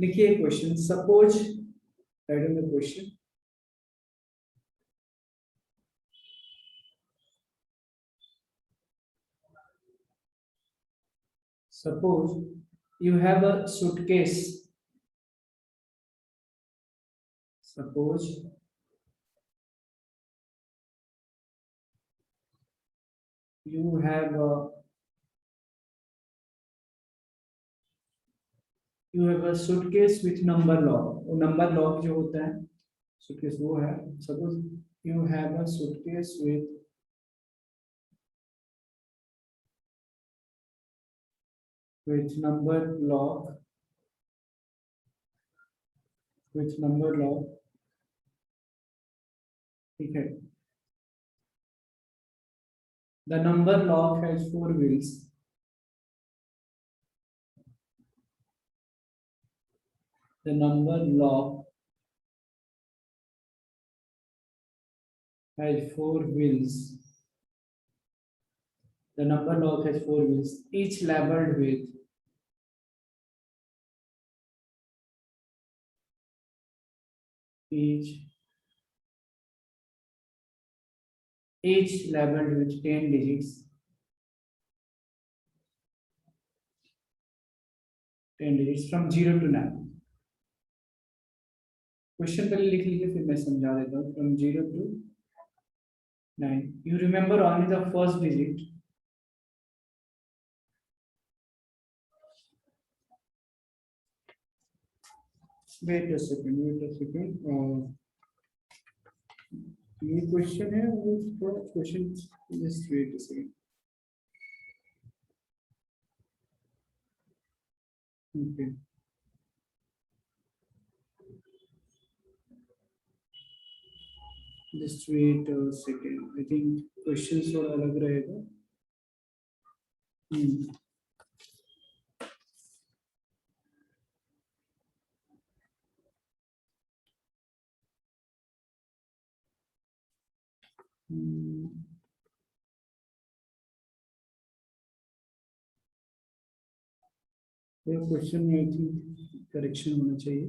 लिखिए question, suppose right the question. Suppose you have a suitcase. Suppose you have a suitcase with number lock. वो number lock जो होता है suitcase वो है. Suppose you have a suitcase with number lock. With number lock. ठीक है. The number lock has 4 wheels. The number lock has 4 wheels. The number lock has 4 wheels, each labeled with each labeled with 10 digits. 10 digits from 0 to 9. Question पहले लिख लीजिए फिर मैं समझा देता हूँ. From 0 to 9. You remember only the first digit. Wait a second. ये question है वो थोड़ा question just wait a second. Okay. Just wait a second. I think questions थोड़ा अलग रहेगा. क्वेश्चन में आई थिंक करेक्शन होना चाहिए.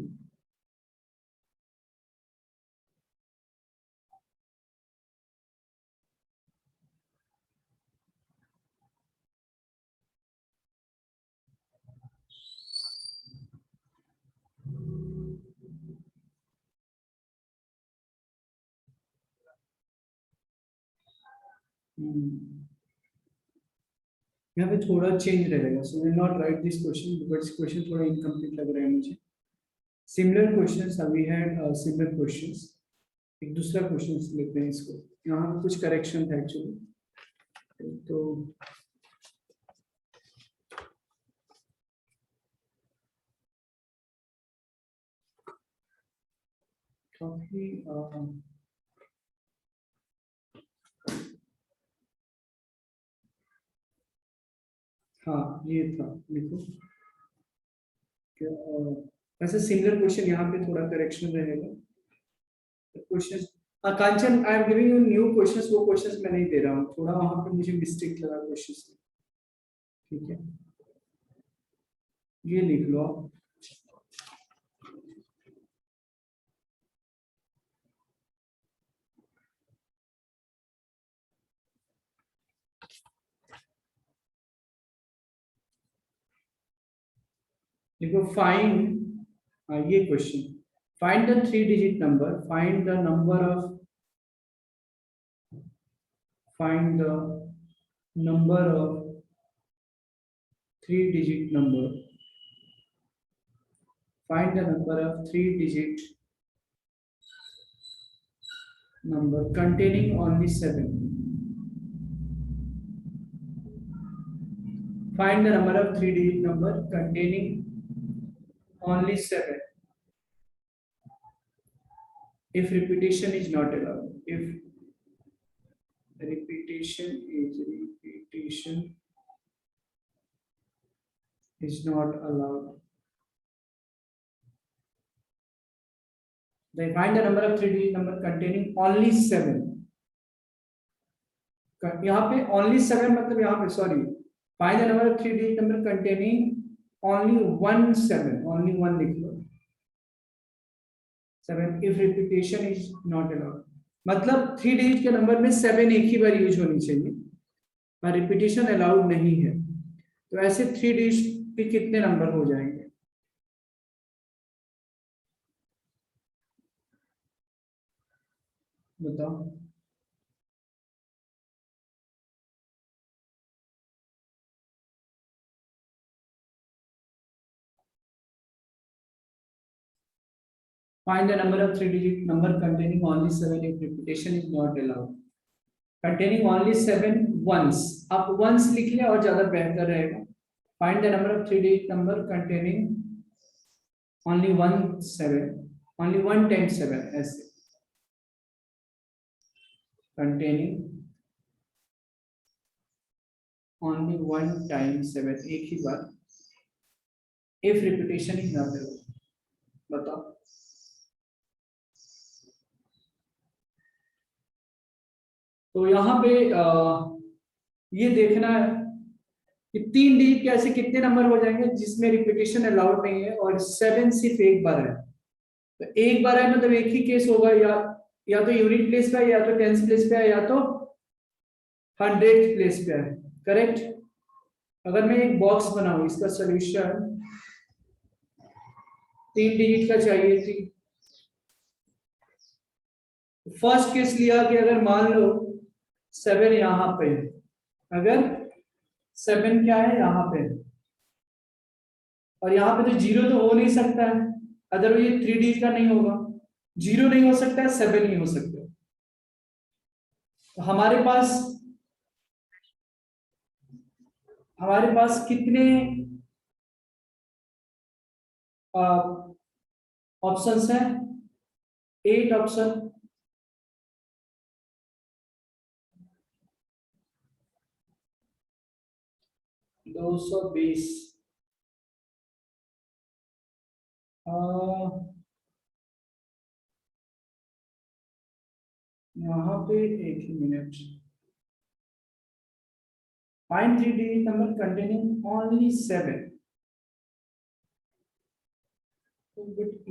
यहाँ पे थोड़ा चेंज रहेगा. So will not write this question because question थोड़ा इनकम्प्लीट लग रहा है मुझे. Similar questions we had similar questions. एक दूसरा क्वेश्चन लेते हैं इसको. यहाँ पे कुछ करेक्शन था एक्चुअली. तो काफी हाँ ये था. देखो क्या वैसे सिमिलर क्वेश्चन यहाँ पे थोड़ा करेक्शन रहेगा. Question Kanchan I am giving you new questions. वो क्वेश्चंस मैं नहीं दे रहा हूँ. थोड़ा वहाँ पे मुझे मिस्टेक लगा क्वेश्चंस. ठीक है ये लिख लो आप. देखो फाइंड ये question. Find the 3 digit number. Find the number of 3 digit number. Find the number of 3 digit number containing only 7. Find the number of 3 digit number containing only 7. If repetition is not allowed. If repetition is not allowed. Then find the number of 3 digit number containing only 7. यहाँ पे only 7 मतलब यहाँ पे sorry. Find the number of 3 digit number containing only one 7, only one लिख लो 7 if repetition is not allowed. मतलब 3 digit के number में 7 एक ही बार यूज होनी चाहिए और रिपीटिशन अलाउड नहीं है। तो ऐसे 3 डिजिट पे कितने नंबर हो जाएंगे? बताओ। Find the number of 3-digit number containing only 7 if repetition is not allowed. Containing only 7 once. आप once लिख लें और ज्यादा बेहतर रहेगा। Find the number of 3-digit number containing only 7, only 1 times 7 ऐसे। Containing only 1 times 7 एक ही बार। If repetition is not allowed. बताओ। तो यहाँ पे ये देखना है कि 3 डिजिट के ऐसे कितने नंबर हो जाएंगे जिसमें रिपीटिशन अलाउड नहीं है और 7 सिर्फ एक बार है। तो एक बार है मतलब एक ही केस होगा, या तो यूनिट प्लेस पे है, या तो टेंस प्लेस पे है, या तो 100th प्लेस पे है। करेक्ट। अगर मैं एक बॉक्स बनाऊं, इसका सोल्यूशन 3 डिजिट का चाहिए थी। फर्स्ट केस लिया कि अगर मान लो 7 यहाँ पे, अगर 7 क्या है यहाँ पे, और यहाँ पे तो 0 तो हो नहीं सकता है, अदर ये 3 डिजिट का नहीं होगा। 0 नहीं हो सकता है, 7 नहीं हो सकता। तो हमारे पास कितने ऑप्शंस हैं? 8 ऑप्शन। 220। यहाँ पे एक ही minute. Find 3 digit number containing only 7। तो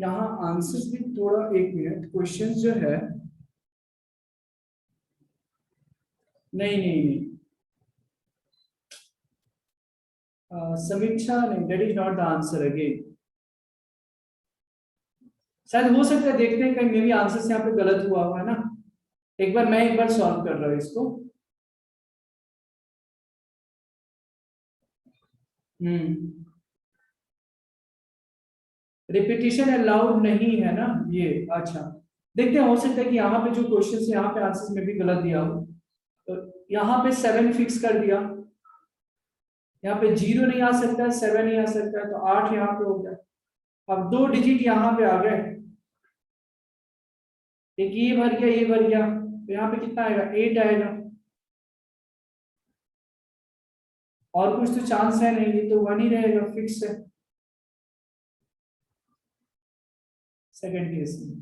यहाँ आंसर्स भी थोड़ा, एक मिनट, क्वेश्चन जो है, नहीं नहीं नहीं, समीक्षा नहीं, that is not the answer again. शायद हो सकता है, देखते हैं कहीं मे भी आंसर यहाँ पे गलत हुआ है ना। एक बार मैं एक बार सॉल्व कर रहा हूँ इसको। रिपीटिशन अलाउड नहीं है ना ये। अच्छा, देखते हैं, हो सकता है कि यहाँ पे जो क्वेश्चन है यहाँ पे आंसर में भी गलत दिया हो। तो यहाँ पे 7 फिक्स कर दिया, यहाँ पे 0 नहीं आ सकता है, 7 नहीं आ सकता है, तो 8 यहाँ पे हो गया। अब 2 डिजिट यहाँ पे आ गए, एक ये भर गया, ये भर गया, तो यहाँ पे कितना आएगा? 8 आएगा। और कुछ तो चांस है नहीं, ये तो 1 ही रहेगा, फिक्स है सेकंड केस में।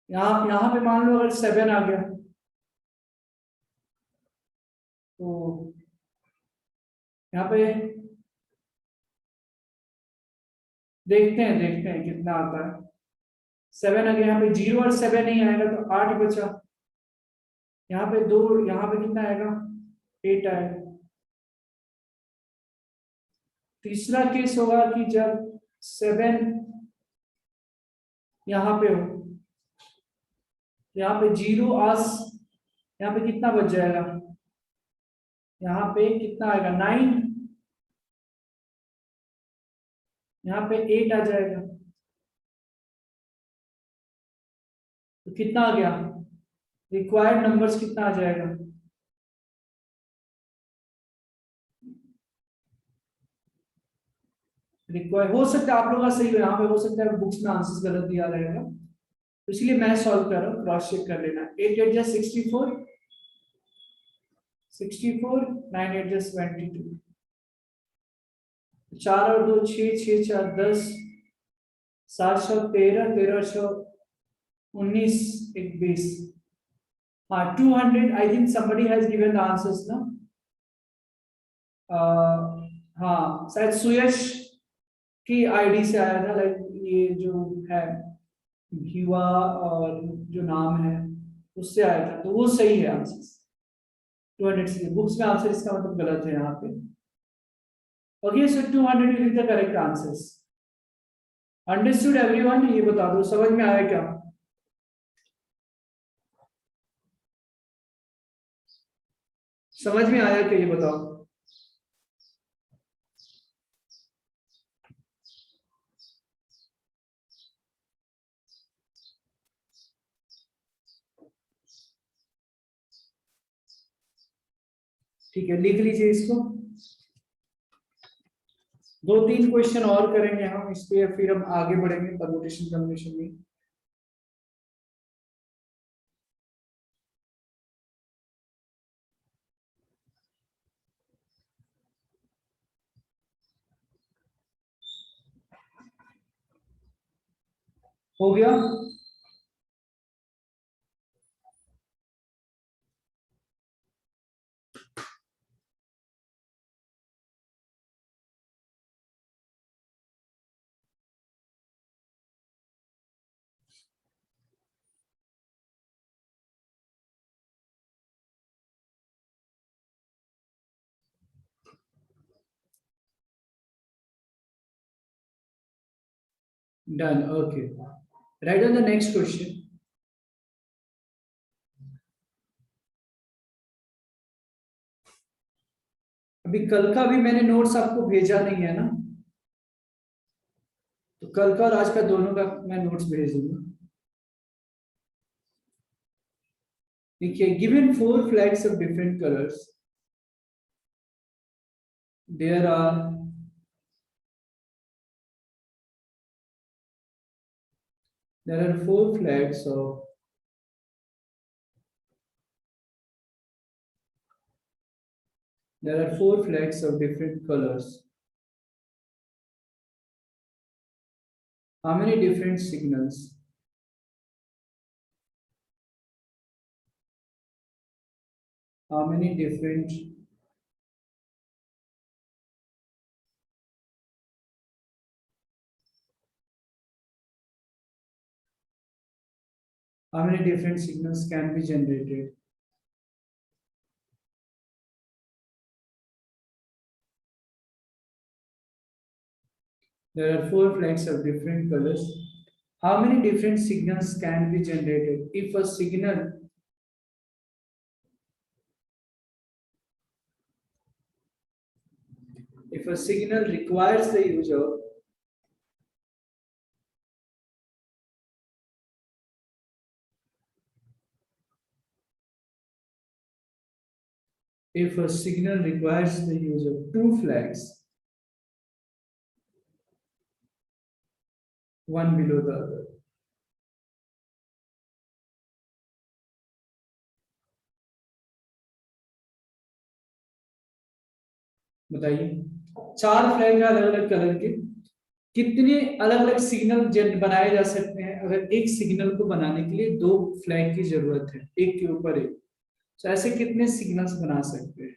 यहाँ पे मान लो अगर 7 आ गया, तो यहाँ पे देखते हैं कितना आता है। 7 आ गया, यहाँ पे 0 और 7 नहीं आएगा, तो 8 बचा। यहाँ पे 2, यहाँ पे कितना आएगा? 8 आएगा। तीसरा केस होगा कि जब 7 यहाँ पे हो, यहाँ पे 0 आस, यहाँ पे कितना बच जाएगा? यहाँ पे कितना आएगा? 9। यहाँ पे 8 आ जाएगा, तो कितना आ गया? रिक्वायर्ड नंबर्स कितना आ जाएगा? रिक्वायर हो सकता है आप लोगों का सही हो, यहाँ पे हो सकता है बुक्स में आंसर्स गलत दिया रहेगा, तो इसलिए मैं सॉल्व कर रहा हूँ, क्रॉस चेक कर लेना। 8 8 जा 64, 64, 9 8 जा 22, 4 और 2 6, 6 4 10, 7 सौ 13, 13 सौ 19, 21। हाँ 200, I think somebody has given the answers ना। हाँ शायद सुयश की आईडी से आया था, लाइक ये जो है भीवा और जो नाम है उससे आया था, तो वो सही है आंसर। 200 बुक्स में आंसर इसका मतलब गलत है यहाँ पे। Okay so 200 is the correct answers. Understood everyone, ये बता दो समझ में आया क्या? समझ में आया क्या ये बताओ? ठीक है, लिख लीजिए इसको। दो तीन क्वेश्चन और करेंगे हम इस पे, फिर हम आगे बढ़ेंगे परमुटेशन कॉम्बिनेशन में। हो गया? Done, okay. Right on the next question. अभी कल का भी मैंने नोट्स आपको भेजा नहीं है ना, तो कल का और आज का दोनों का मैं नोट्स भेज दूंगा। देखिए, given 4 flags of different colours, there are there are 4 flags of there are 4 flags of different colors. How many different signals? How many different signals can be generated? There are 4 flags of different colors. How many different signals can be generated if a signal requires the use of if a signal requires the use of 2 flags, one below the other? बताइए, 4 flag अलग अलग colour के, कितने अलग अलग signal बनाए जा सकते हैं अगर एक सिग्नल को बनाने के लिए 2 फ्लैग की जरूरत है, एक के ऊपर एक? तो ऐसे कितने सिग्नल्स बना सकते हैं?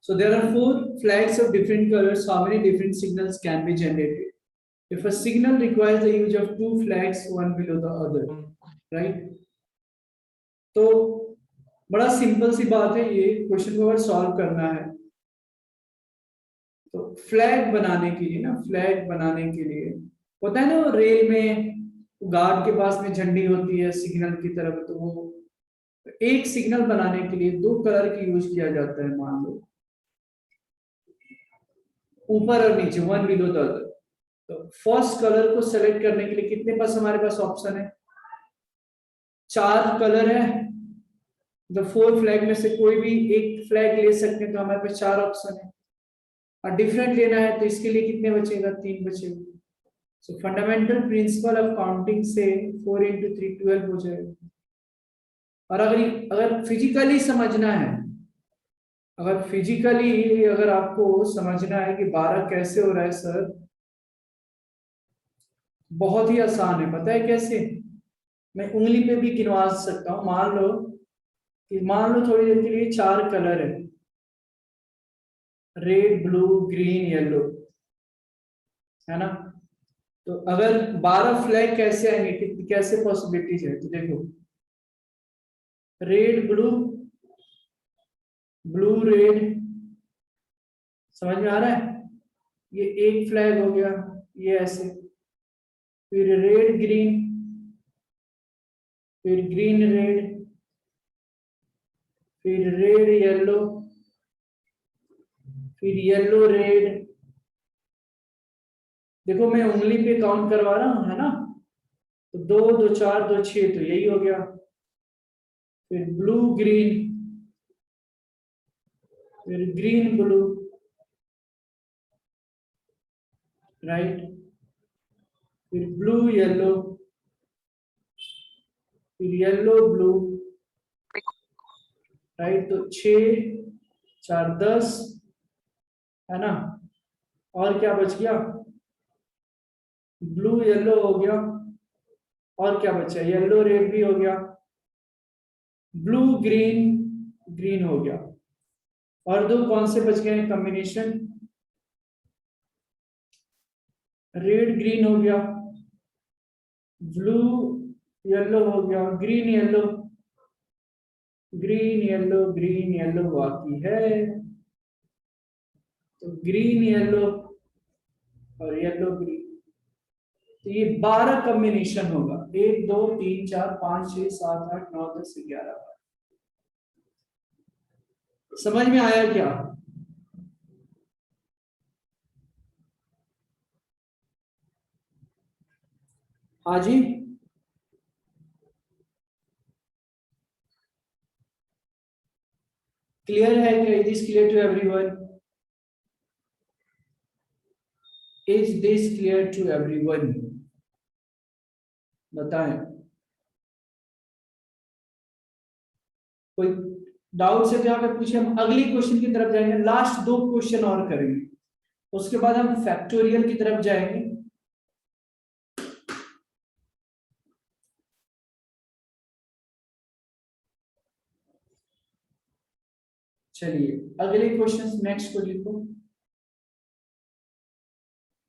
So there are 4 flags of different colors. How many different signals can be generated? If a signal requires the use of 2 flags, one below the other, right? तो बड़ा सिंपल सी बात है, ये क्वेश्चन को अगर सॉल्व करना है तो फ्लैग बनाने के लिए ना, फ्लैग बनाने के लिए होता है ना, रेल में गार्ड के पास में झंडी होती है सिग्नल की तरफ, तो वो एक सिग्नल बनाने के लिए 2 कलर की यूज किया जाता है, मान लो ऊपर और नीचे, वन बिलो द अदर। तो फर्स्ट कलर को सेलेक्ट करने के लिए कितने पास हमारे पास ऑप्शन है? 4 कलर है, द 4 फ्लैग में से कोई भी एक फ्लैग ले सकते हैं, तो हमारे पास 4 ऑप्शन है। और डिफरेंट लेना है तो इसके लिए कितने बचेगा, 3 बचेगा। सो फंडामेंटल प्रिंसिपल ऑफ काउंटिंग से 4 into 3 12 हो जाएगा। और अगर अगर फिजिकली समझना है, अगर फिजिकली अगर आपको समझना है कि 12 कैसे हो रहा है सर, बहुत ही आसान है। पता है कैसे? मैं उंगली पे भी गिनवा सकता हूँ। मान लो थोड़ी देर के लिए 4 कलर है, रेड ब्लू ग्रीन येलो, है ना? तो अगर 12 फ्लैग कैसे आएंगे, कैसे पॉसिबिलिटीज है, तो देखो रेड ब्लू, ब्लू रेड, समझ में आ रहा है? ये एक फ्लैग हो गया, ये ऐसे, फिर रेड ग्रीन, फिर ग्रीन रेड, फिर रेड येलो, फिर येलो रेड। देखो मैं उंगली पे काउंट करवा रहा हूं, है ना? तो 2 2 4 2 6, तो यही हो गया। फिर ब्लू ग्रीन, फिर ग्रीन ब्लू, राइट, फिर ब्लू येलो, फिर येलो ब्लू, राइट। तो 6 4 10, है ना? और क्या बच गया? ब्लू येलो हो गया, और क्या बचा? येलो रेड भी हो गया, ब्लू ग्रीन ग्रीन हो गया। और दो कौन से बच गए कॉम्बिनेशन? रेड ग्रीन हो गया, ब्लू येलो हो गया, green yellow, green yellow green yellow बाकी है। तो ग्रीन येलो और येलो ग्रीन, तो ये 12 कॉम्बिनेशन होगा। 1 2 3 4 5 6 7 8 9 10 11। समझ में आया क्या? हाँ जी, क्लियर है क्या? Is this clear to everyone? Is this clear to everyone? बताएं। कोई डाउट है तो यहाँ पे पूछे। हम अगली क्वेश्चन की तरफ जाएंगे, लास्ट 2 क्वेश्चन और करेंगे, उसके बाद हम फैक्टोरियल की तरफ जाएंगे। चलिए अगले क्वेश्चन नेक्स्ट को लिखो।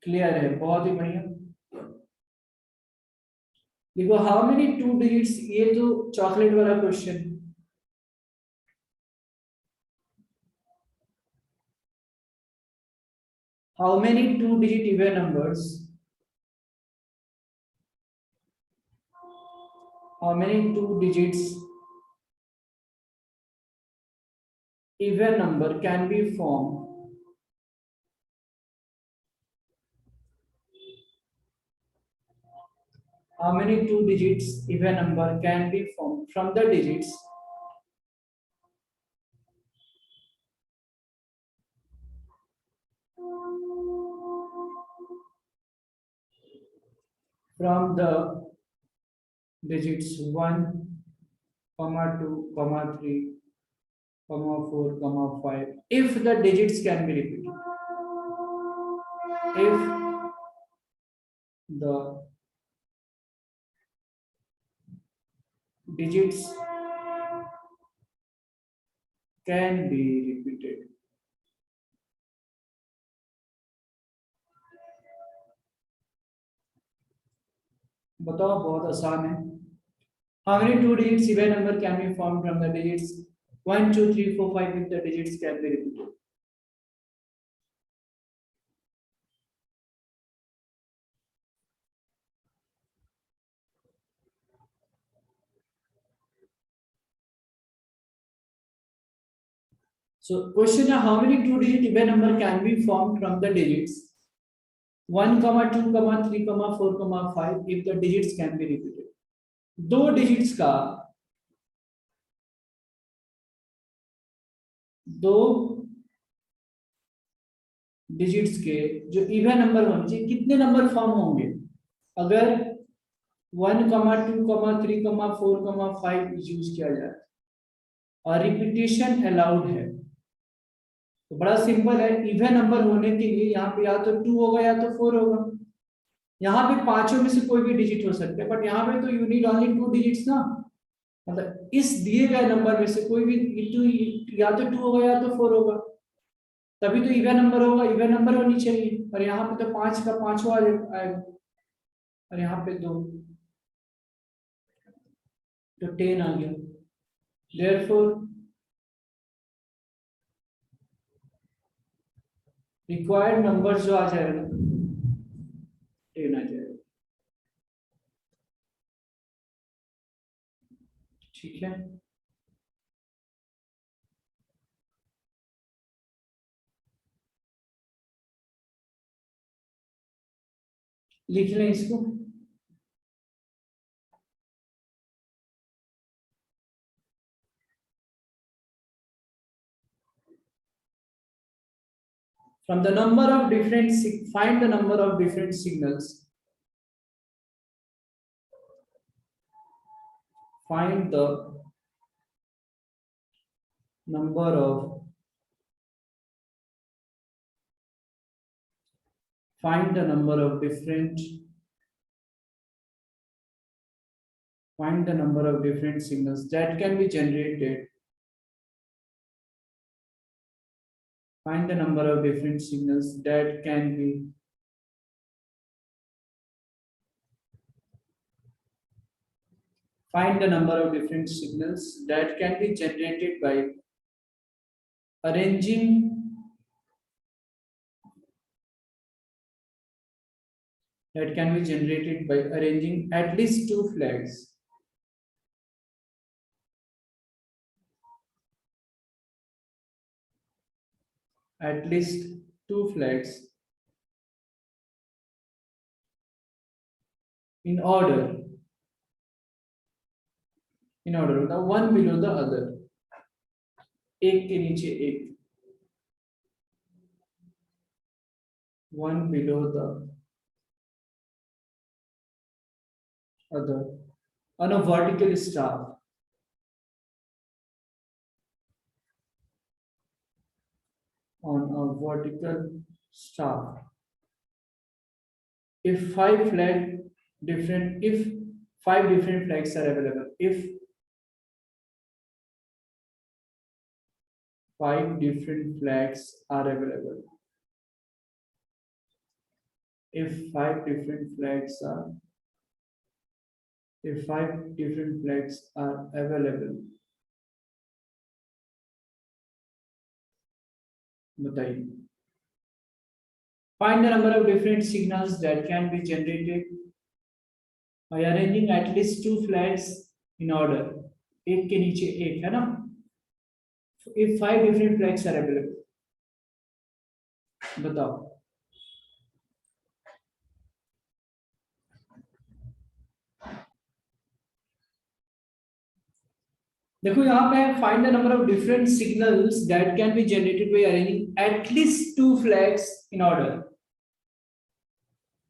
क्लियर है, बहुत ही बढ़िया। देखो हाउ मेनी 2 डिजिट्स, ये तो चॉकलेट वाला question. How many 2 digit even numbers, how many 2 digits even number can be formed how many 2 digits even number can be formed from the digits from the digits 1 comma 2 comma 3 comma 4 comma 5 if the digits can be repeated, if the digits can be repeated। बताओ, बहुत आसान है। how many 2 digits even number can be formed from the digits 1 2 3 4 5 if the digits can be repeated? So question is how many 2 digit even number can be formed from the digits 1 comma 2 comma 3 comma 4 comma 5 if the digits can be repeated। दो digits का, दो digits के जो even number होने चाहिए, कितने number form होंगे अगर 1,2,3,4,5 यूज किया जाए और रिपीटेशन अलाउड है। तो बड़ा सिंपल है, इवन नंबर होने के लिए यहाँ पे या तो 2 होगा या तो 4 होगा। यहाँ पे पांचों में से कोई भी डिजिट हो सकता है, बट यहाँ पे तो यू नीड ओनली 2 डिजिट्स ना। मतलब इस दिए गए नंबर में से कोई भी या तो 2 होगा या तो 4 होगा, तभी तो इवन नंबर होगा, इवन नंबर होनी चाहिए। और यहाँ पे तो 5 का पांचवा आएगा और यहाँ पे 2, तो 10 आ गया। देयरफॉर रिक्वायर्ड नंबर जो आ जाएगा ना 10 आ जाएगा। ठीक है, लिख लें इसको। From the number of different find the number of different signals. Find the number of find the number of different find the number of different signals that can be generated. Find the number of different signals that can be find the number of different signals that can be generated by arranging that can be generated by arranging at least 2 flags at least 2 flags in order the one below the other, एक के नीचे एक, one below the other on a vertical staff. On a vertical staff. If 5 different flags are available, if 5 different flags are available, if 5 different flags are available, बताइए। Find the number of different signals that can be generated by arranging at least 2 flags in order, एक के नीचे एक, है ना। If 5 different flags are available, बताओ। देखो यहाँ पे find the number of different signals that can be generated by arranging at least 2 flags in order.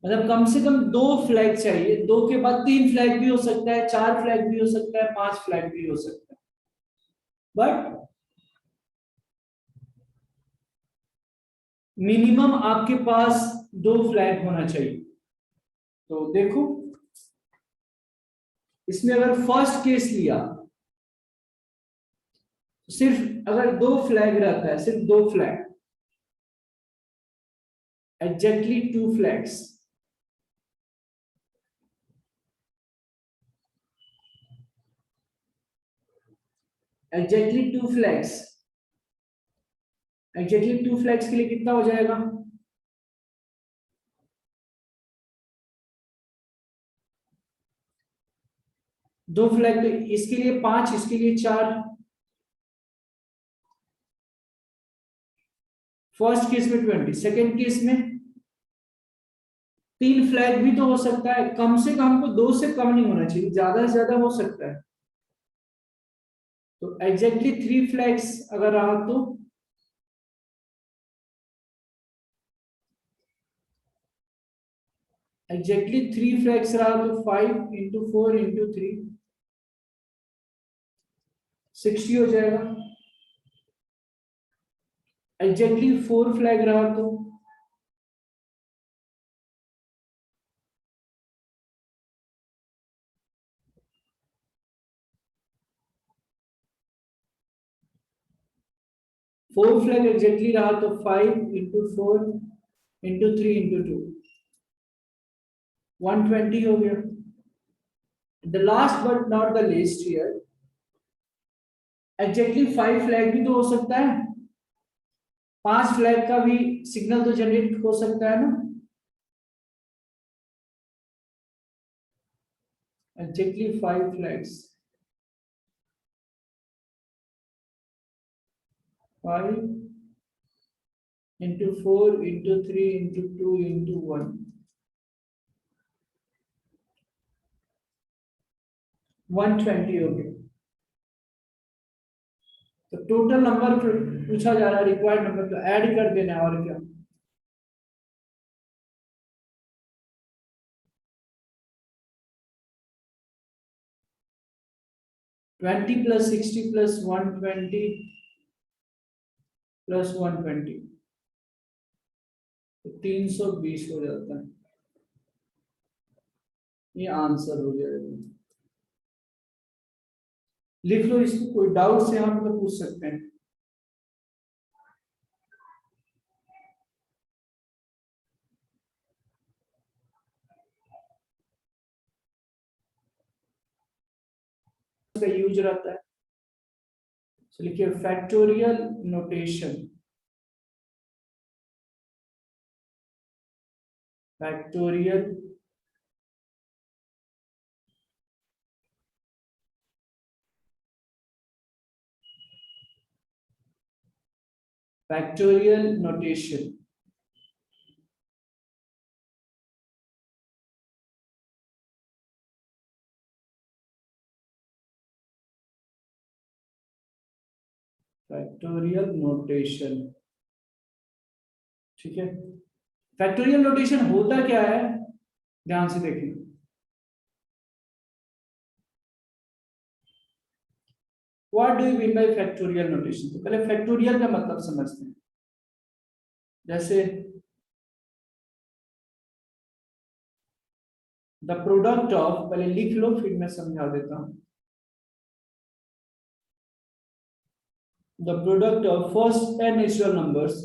मतलब कम से कम 2 फ्लैग चाहिए, 2 के बाद 3 फ्लैग भी हो सकता है, 4 फ्लैग भी हो सकता है, 5 फ्लैग भी हो सकता है, बट मिनिमम आपके पास 2 फ्लैग होना चाहिए। तो देखो इसमें अगर फर्स्ट केस लिया, सिर्फ अगर 2 फ्लैग रहता है, सिर्फ 2 flag, exactly 2 flags, exactly 2 flags, exactly 2 flags के लिए कितना हो जाएगा? दो फ्लैग, तो इसके लिए 5, इसके लिए 4। फर्स्ट केस में 20, सेकेंड केस में 3 फ्लैग भी तो हो सकता है, कम से कम हमको 2 से कम नहीं होना चाहिए, ज्यादा से ज्यादा हो सकता है। तो एग्जैक्टली 3 फ्लैग्स अगर रहा तो एग्जैक्टली 3 फ्लैग्स रहा तो 5 इंटू 4 इंटू 3 60 हो जाएगा। एग्जैक्टली 4 फ्लैग रहा तो 4 फ्लैग एग्जैक्टली रहा तो 5 इंटू 4 इंटू 3 इंटू 2 120 हो गया। The last but not the least here, exactly 5 flag भी तो हो सकता है, 5 फ्लैग का भी सिग्नल तो जनरेट हो सकता है ना। Exactly 5 flags, 5 into 4 into 3 into 2 into 1 120 हो गया। तो टोटल नंबर पूछा जा रहा है, रिक्वायर्ड नंबर तो ऐड कर देना है और क्या। ट्वेंटी प्लस 60 प्लस 120 प्लस 120 तो 320 हो जाता है। ये आंसर हो जाएगा। लिख लो इसको, कोई डाउट से हम तो पूछ सकते हैं। इसका यूज रहता है, तो लिखिए factorial notation. Factorial factorial notation. Factorial notation, ठीक है। फैक्टोरियल नोटेशन होता क्या है, ध्यान से देखिए। What do you mean by factorial notation, तो पहले फैक्टोरियल का मतलब समझते हैं। जैसे द प्रोडक्ट ऑफ, पहले लिख लो फिर मैं समझा देता हूं। The product of first n natural numbers,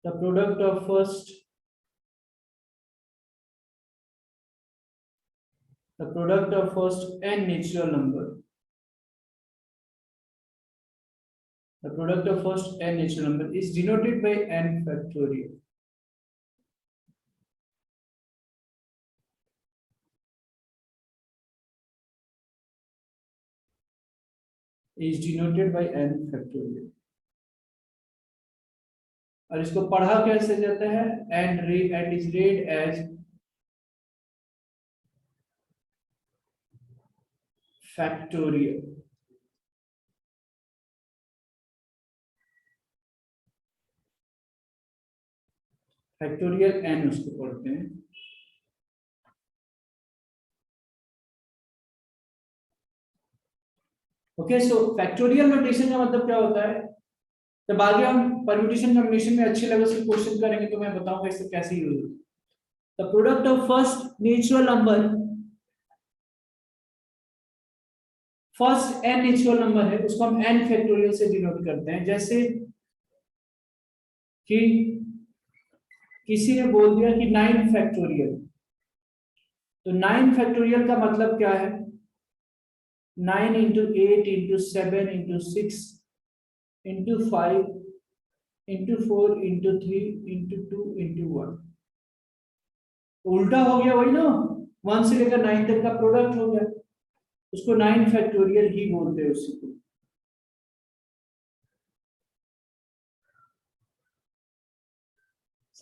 the product of first, the product of first n natural number, the product of first n natural number is denoted by n factorial. Is denoted by n factorial. और इसको पढ़ा कैसे जाता है, and is read as factorial. Factorial n उसको पढ़ते हैं। Okay, सो factorial notation का मतलब क्या होता है, जब आगे हम परम्यूटेशन कॉम्बिनेशन में अच्छे लेवल से क्वेश्चन करेंगे तो मैं बताऊंगा इससे कैसे यूज होता है। The product of first natural number, first n natural number है उसको हम n फैक्टोरियल से डिनोट करते हैं। जैसे कि किसी ने बोल दिया कि 9 फैक्टोरियल, तो 9 फैक्टोरियल का मतलब क्या है, 9 into 8 into 7 into 6 into 5 into 4 into 3 into 2 into 1। उल्टा हो गया वही ना, 1 से लेकर 9 तक का प्रोडक्ट हो गया, उसको 9 फैक्टोरियल ही बोलते हैं उसी को।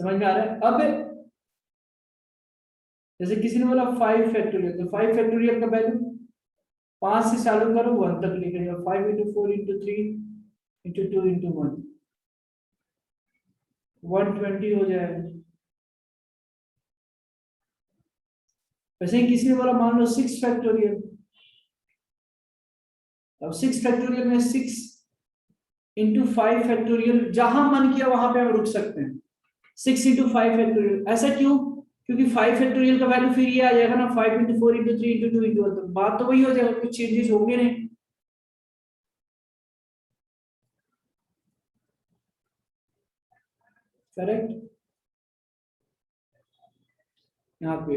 समझ में आ रहा है। अब जैसे किसी ने बोला 5 फैक्टोरियल, तो 5 फैक्टोरियल का वैल्यू 5 से चालू करो 1 तक लेके जाओ, 5 इंटू 4 इंटू 3 इंटू 2 इंटू 1। 120 हो जाएगा। वैसे ही किसी ने बोला मान लो 6 फैक्टोरियल, अब 6 फैक्टोरियल में 6 इंटू 5 फैक्टोरियल, जहां मन किया वहां पे हम रुक सकते हैं। 6 इंटू 5 फैक्टोरियल, ऐसा क्यों? क्योंकि 5 फैक्टोरियल का वैल्यू फिर ये आ जाएगा ना, 5 इंटू 4 इंटू 3 इंटू 2 इंटू 1, तो बात तो वही हो जाएगा, कुछ चेंजेस होंगे नहीं। करेक्ट। यहाँ पे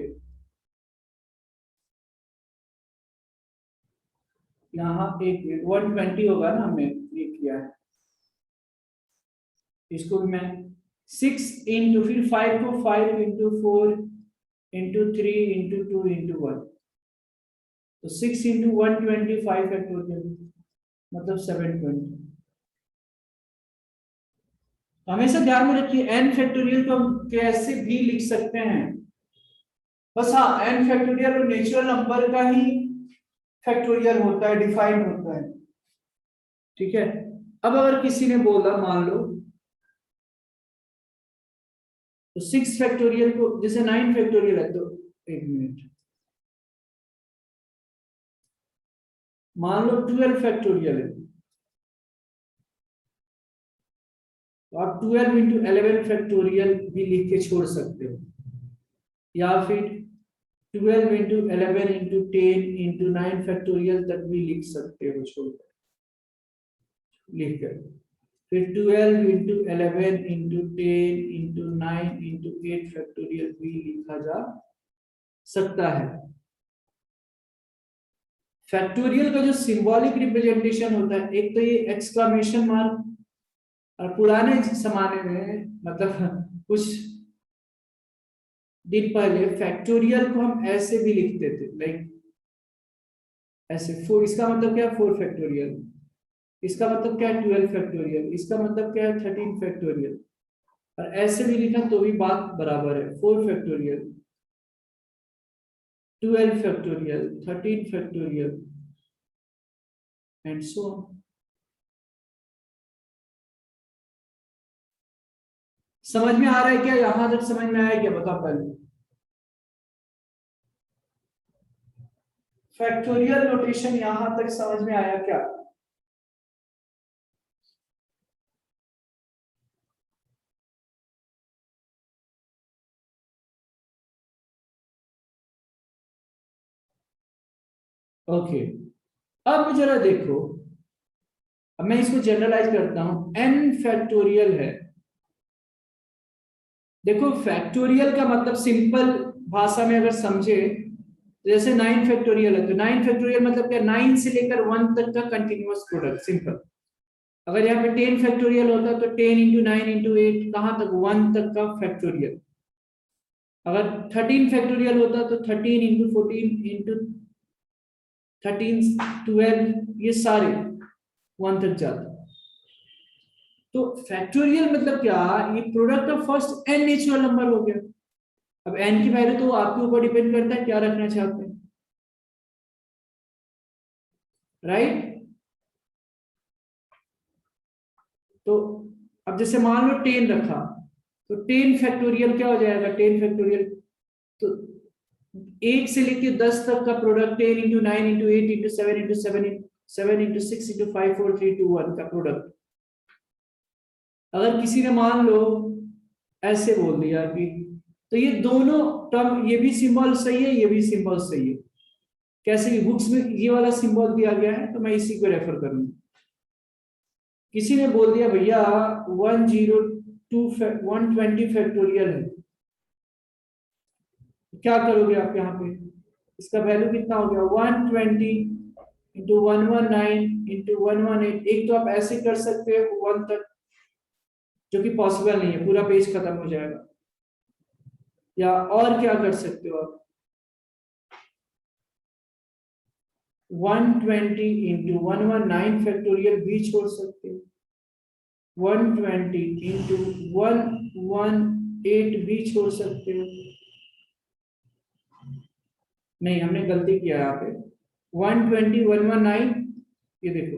यहाँ एक 120 होगा ना, हमने ये किया है, इसको भी मैं 6 इंटू, फिर 5 को 5 इंटू 4 इंटू 3 इंटू 2 इंटू 1, तो 6 इंटू 125 फैक्टोरियल मतलब 720। हमेशा ध्यान में रखिए n फैक्टोरियल को हम कैसे भी लिख सकते हैं, बस हाँ n फैक्टोरियल और नेचुरल नंबर का ही फैक्टोरियल होता है, डिफाइंड होता है। ठीक है। अब अगर किसी ने बोला मान लो तो 6 फैक्टोरियल को, जैसे 9 फैक्टोरियल है, तो एक मिनट, मान लो 12 फैक्टोरियल है, तो आप 12 इंटू 11 फैक्टोरियल भी लिख के छोड़ सकते हो, या फिर 12 इंटू 11 इंटू 10 इंटू 9 फैक्टोरियल तक भी लिख सकते हो छोड़कर, लिख कर। फिर 12 into 11 into 10 into 9 into 8 factorial भी लिखा जा सकता है। फैक्टोरियल का जो सिंबॉलिक रिप्रेजेंटेशन होता है, एक तो ये एक्सक्लेमेशन मार्क, और पुराने जमाने में मतलब कुछ दिन पहले फैक्टोरियल को हम ऐसे भी लिखते थे, लाइक ऐसे, फोर, इसका मतलब क्या है 4 फैक्टोरियल, इसका मतलब क्या है 12 फैक्टोरियल, इसका मतलब क्या है 13 फैक्टोरियल, और ऐसे भी लिखा तो भी बात बराबर है। 4 factorial, 12 factorial, 13 factorial and so on. समझ में आ रहा है क्या? यहां तक समझ में आया क्या? बताओ पहले। फैक्टोरियल नोटेशन यहां तक समझ में आया क्या? ओके। अब जरा देखो, अब मैं इसको जनरलाइज करता हूं, n फैक्टोरियल है। देखो फैक्टोरियल का मतलब सिंपल भाषा में अगर समझे, जैसे 9 फैक्टोरियल है, तो 9 फैक्टोरियल मतलब क्या, 9 से लेकर 1 तक का कंटिन्यूअस प्रोडक्ट, सिंपल। अगर यहाँ पे 10 फैक्टोरियल होता तो 10 इंटू 9 इंटू 8 कहां तक, 1 तक का फैक्टोरियल। अगर 13 फैक्टोरियल होता तो 13 इंटू 14 इंटू 13 12, ये सारे 1 तक जाते। तो फैक्टोरियल मतलब क्या, ये product of first n natural number हो गया। अब एन की वैल्यू तो आपके ऊपर डिपेंड करता है क्या रखना चाहते हैं, राइट। तो अब जैसे मान लो 10 रखा, तो 10 फैक्टोरियल क्या हो जाएगा, 10 फैक्टोरियल तो 1 से लेके 10 तक का product, 10 into 9 into 8 into 7 into 7 into 6 into 5 4 3 2 1 का प्रोडक्ट। अगर किसी ने मान लो ऐसे बोल दिया कि, तो ये दोनों टर्म, ये भी सिंबल सही है, ये भी सिंबल सही है। कैसे कि बुक्स में ये वाला सिंबल दिया गया है, तो मैं इसी को रेफर करूंगा। किसी ने बोल दिया भैया 120 फैक्टोरियल है, तो क्या करोगे आप यहाँ पे, इसका वैल्यू कितना हो गया, 120 इंटू 119 इंटू 118। एक तो आप ऐसे कर सकते हो 1 तक, जो कि पॉसिबल नहीं है, पूरा पेज खत्म हो जाएगा। या और क्या कर सकते हो आप, 120 इंटू 119 फैक्टोरियल भी छोड़ सकते हो, 120 इंटू 118 भी छोड़ सकते हो। नहीं, हमने गलती किया यहाँ पे, 120 119, ये देखो,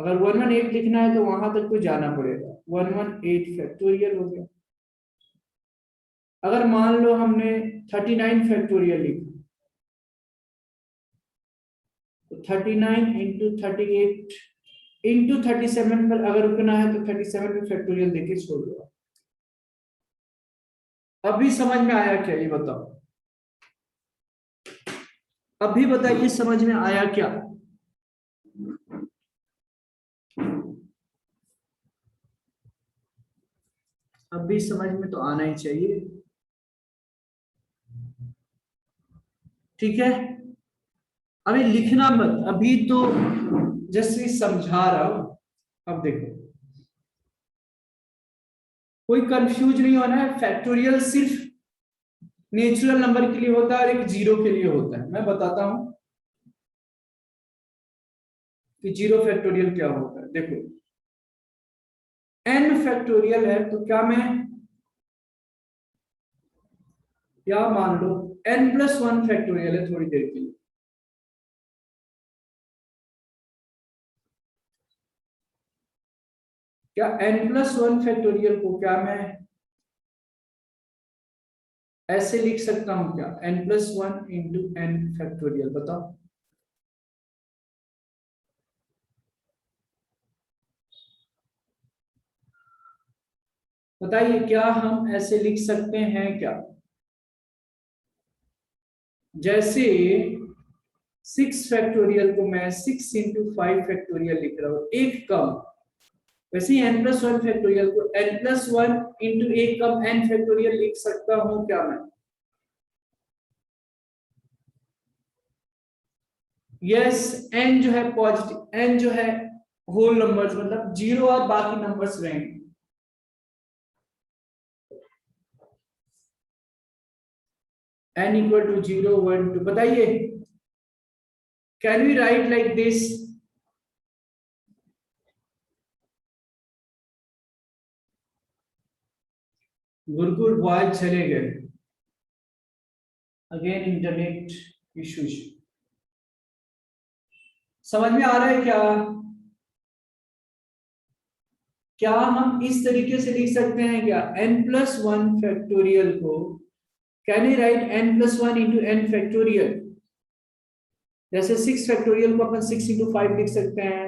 अगर 118 लिखना है तो वहां तक तो जाना पड़ेगा, 118 फैक्टोरियल हो गया। अगर मान लो हमने 39 फैक्टोरियल लिखा तो 39 इंटू 38 इंटू 37 पर अगर रुकना है तो 37 में फैक्टोरियल देके छोड़ दो। अभी समझ में आया क्या, ये बताओ, अभी बताइए समझ में आया क्या? अभी समझ में तो आना ही चाहिए, ठीक है। अभी लिखना मत, अभी तो जैसे समझा रहा हूं। अब देखो, कोई कंफ्यूज नहीं होना है, फैक्टोरियल सिर्फ नेचुरल नंबर के लिए होता है और एक जीरो के लिए होता है। मैं बताता हूं कि जीरो फैक्टोरियल क्या होता है। देखो, एन फैक्टोरियल है तो क्या मान लो एन प्लस वन फैक्टोरियल है थोड़ी देर के लिए, क्या एन प्लस वन फैक्टोरियल को क्या मैं ऐसे लिख सकता हूं क्या, n plus one into n factorial? बताओ। बताइए क्या हम ऐसे लिख सकते हैं क्या? जैसे 6 फैक्टोरियल को मैं 6 इंटू 5 फैक्टोरियल लिख रहा हूं, एक कम, वैसे ही एन प्लस वन फैक्टोरियल को एन प्लस वन इंटू एक कम एन फैक्टोरियल लिख सकता हूं क्या मैं? यस, एन जो है पॉजिटिव, एन जो है होल नंबर्स, मतलब जीरो और बाकी नंबर्स रहेंगे। n इक्वल टू 0 1 2, बताइए can we write like this? Gurukul boys चले गए, अगेन इंटरनेट इश्यूज। समझ में आ रहा है क्या? क्या हम इस तरीके से लिख सकते हैं क्या, n प्लस वन फैक्टोरियल को can we write n plus one into n factorial? जैसे 6 फैक्टोरियल को अपन 6 इंटू 5 लिख सकते हैं,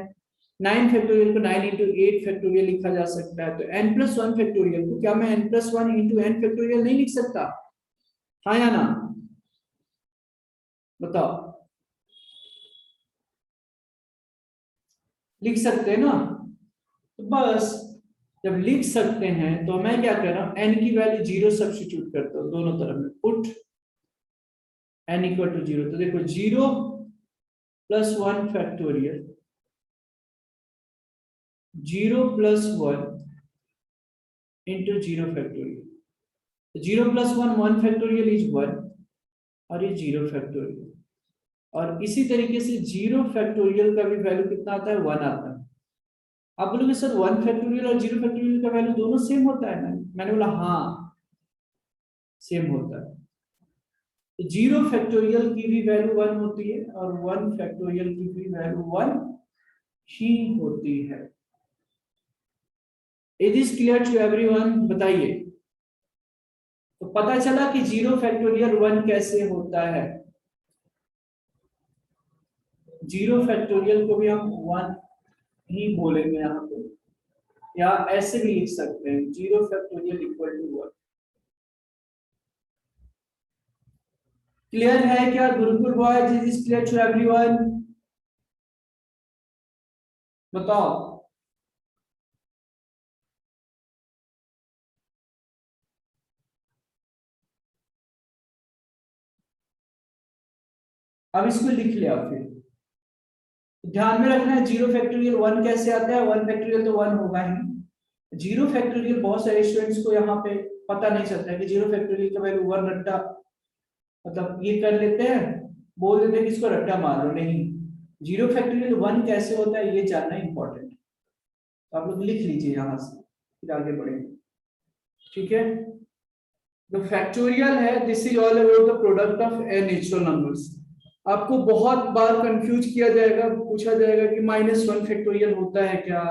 9 फैक्टोरियल को 9 इंटू 8 फैक्टोरियल लिखा जा सकता है। तो n प्लस वन फैक्टोरियल को क्या मैं n plus one into n factorial नहीं लिख सकता? हाँ या ना, बताओ। लिख सकते हैं ना? तो बस जब लिख सकते हैं तो मैं क्या कर रहा हूं, n की वैल्यू 0 सब्स्टिट्यूट करता हूं दोनों तरफ में, पुट n इक्वल टू 0। तो देखो 0 plus one factorial, 0 plus one into 0 factorial. 0 plus one 1 factorial is 1 और ये 0 फैक्टोरियल। और इसी तरीके से 0 फैक्टोरियल का भी वैल्यू कितना आता है, 1 आता है। आप बोलोगे सर 1 फैक्टोरियल और 0 फैक्टोरियल का वैल्यू दोनों सेम होता है? मैंने बोला हाँ सेम होता है। तो 0 फैक्टोरियल की भी वैल्यू 1 होती है और 1 फैक्टोरियल की भी वैल्यू 1 ही होती है। It is clear to everyone? बताइए। तो पता चला कि 0 फैक्टोरियल 1 कैसे होता है। 0 फैक्टोरियल को भी हम 1 ही बोलेंगे यहाँ पे, या ऐसे भी लिख सकते हैं 0 फैक्टोरियल इक्वल टू 1। क्लियर है क्या Gurukul boys? Is this clear to everyone? बताओ। अब इसको लिख लिया फिर, ध्यान में रखना है 0 फैक्टोरियल 1 कैसे आता है, 1 फैक्टोरियल तो 1 होगा ही। 0 फैक्टोरियल बहुत सारे स्टूडेंट्स को यहाँ पे पता नहीं चलता है कि 0 फैक्टोरियल का वैल्यू 1 रट्टा, मतलब ये कर लेते हैं, बोल देते हैं कि इसको रट्टा मार लो, नहीं। 0 फैक्टोरियल 1 कैसे होता है ये जानना इंपॉर्टेंट है। तो आप लोग लिख लीजिए यहाँ से, फिर आगे बढ़ेंगे, ठीक है। The factorial है, this is all about the product of n natural numbers। आपको बहुत बार कंफ्यूज किया जाएगा, पूछा जाएगा कि -1 फैक्टोरियल होता है क्या,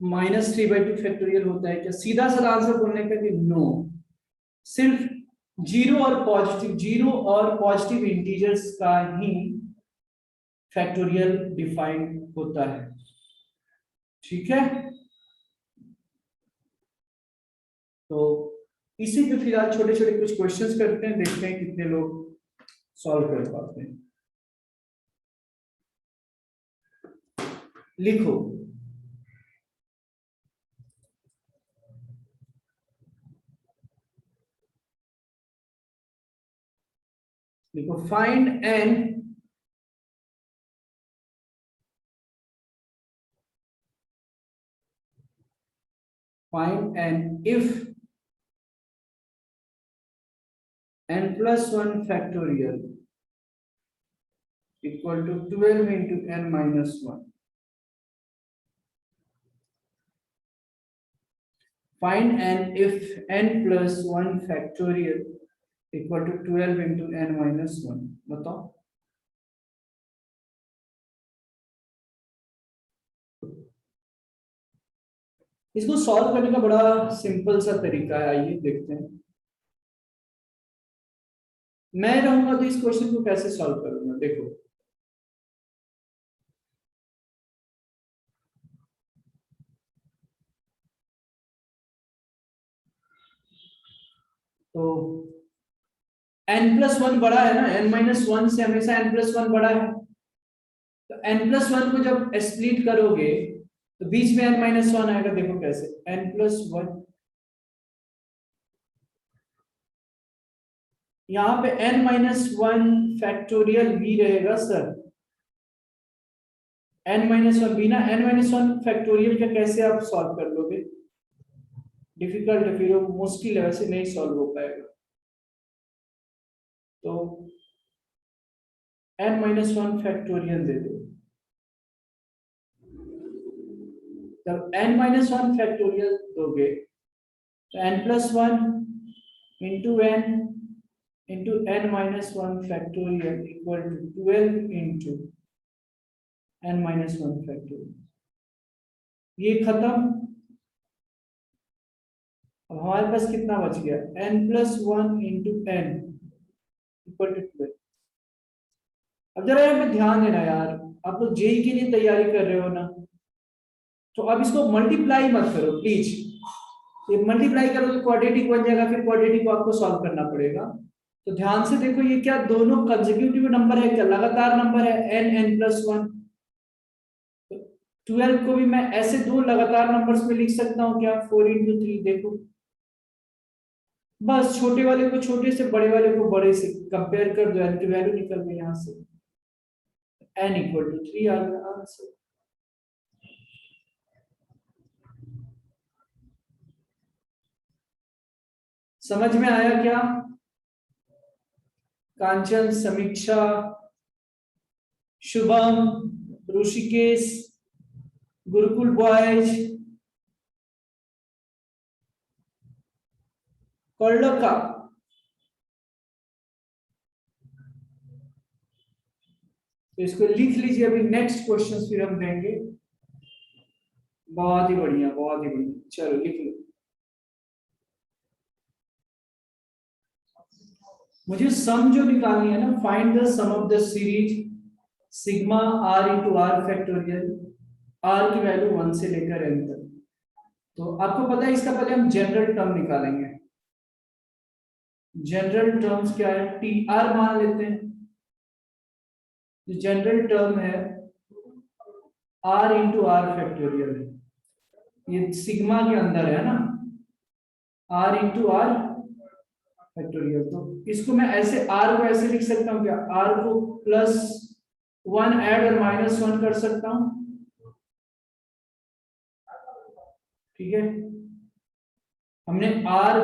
-3/2 फैक्टोरियल होता है क्या। सीधा सा आंसर बोलने का कि नो, सिर्फ जीरो और पॉजिटिव इंटीजर्स का ही फैक्टोरियल डिफाइन होता है। ठीक है, तो इसी पे फिर आज छोटे छोटे कुछ क्वेश्चंस करते हैं, देखते हैं कितने लोग सॉल्व कर पाते हैं। लिखो, लिखो find n if n+1 factorial equal to 12 into n-1. Find n if n+1 factorial equal to 12 into n-1. बताओ। इसको सॉल्व करने का बड़ा सिंपल सा तरीका है, आइए देखते हैं। मैं रहूंगा तो इस क्वेश्चन को कैसे सॉल्व करूंगा, देखो। तो n+1 बड़ा है ना, n-1 से हमेशा n+1 बड़ा है, तो n+1 को जब स्प्लिट करोगे तो बीच में n-1 आएगा। देखो कैसे, n+1 यहाँ पे n-1 फैक्टोरियल भी रहेगा सर। n-1 बिना n-1 फैक्टोरियल का कैसे आप सॉल्व कर लोगे, डिफिकल्ट है, फिर वो मुश्किल है, वैसे नहीं सॉल्व हो पाएगा। तो n-1 फैक्टोरियल दे दो, जब n-1 फैक्टोरियल दोगे तो n+1 into n into n-1 factorial equal to 12 into n-1 factorial. ये खत्म। अब हमारे पास कितना बच गया, n+1 into n equal to 12। अब जरा यहाँ पे ध्यान देना यार, आप लोग जेई के लिए तैयारी कर रहे हो ना, तो अब इसको मल्टीप्लाई मत करो प्लीज। ये मल्टीप्लाई करो तो क्वाड्रेटिक बन जाएगा, फिर क्वाड्रेटिक को आपको सॉल्व करना पड़ेगा। तो ध्यान से देखो, ये क्या दोनों कंसेक्यूटिव नंबर है, क्या लगातार नंबर है, n+1। 12 को भी मैं ऐसे दो लगातार नंबर्स में लिख सकता हूँ क्या, 4 into 3। देखो बस छोटे वाले को छोटे से, बड़े वाले को बड़े से कंपेयर कर दो, n की वैल्यू निकल गई यहाँ से, n इक्वल टू 3 आ गया आंसर। समझ में आया क्या? कांचन, समीक्षा, शुभम, ऋषिकेश, गुरुकुल बॉयज, कर्लका, तो इसको लिख लीजिए, अभी नेक्स्ट क्वेश्चन फिर हम देंगे। बहुत ही बढ़िया, बहुत ही बढ़िया, चलो लिख लो। मुझे सम जो निकालनी है ना, find the sum of the series sigma r into r factorial, r की वैल्यू 1 से लेकर n तक। तो आपको पता है, इसका पहले हम जनरल टर्म निकालेंगे। जनरल टर्म्स क्या है, टी आर मान लेते हैं। जो जनरल टर्म है r इंटू आर फैक्टोरियल है, ये सिग्मा के अंदर है ना, r इंटू आर फैक्टोरियल। तो इसको मैं ऐसे r को ऐसे लिख सकता हूँ क्या, r को +1 ऐड और -1 कर सकता हूँ। ठीक है, हमने r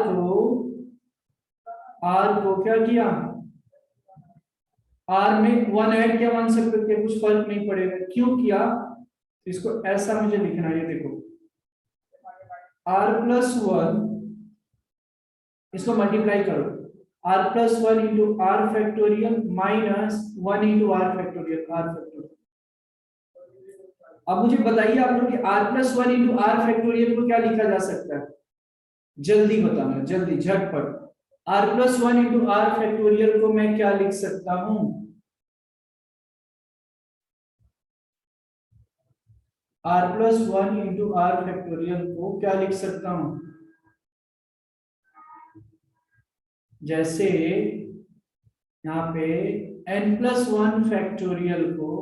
को क्या किया, r में 1 ऐड किया, 1 से कुछ फर्क नहीं पड़ेगा। क्यों किया, इसको ऐसा मुझे लिखना है, देखो r+1, इसको मल्टीप्लाई करो, r plus 1 into r factorial minus 1 into r factorial r factorial। अब मुझे बताइए आप लोग कि r plus 1 into r factorial को क्या लिखा जा सकता है, जल्दी बताना, जल्दी झटपट। r plus 1 into r factorial को मैं क्या लिख सकता हूं, r plus 1 into r factorial को क्या लिख सकता हूं, जैसे यहाँ पे n plus 1 factorial को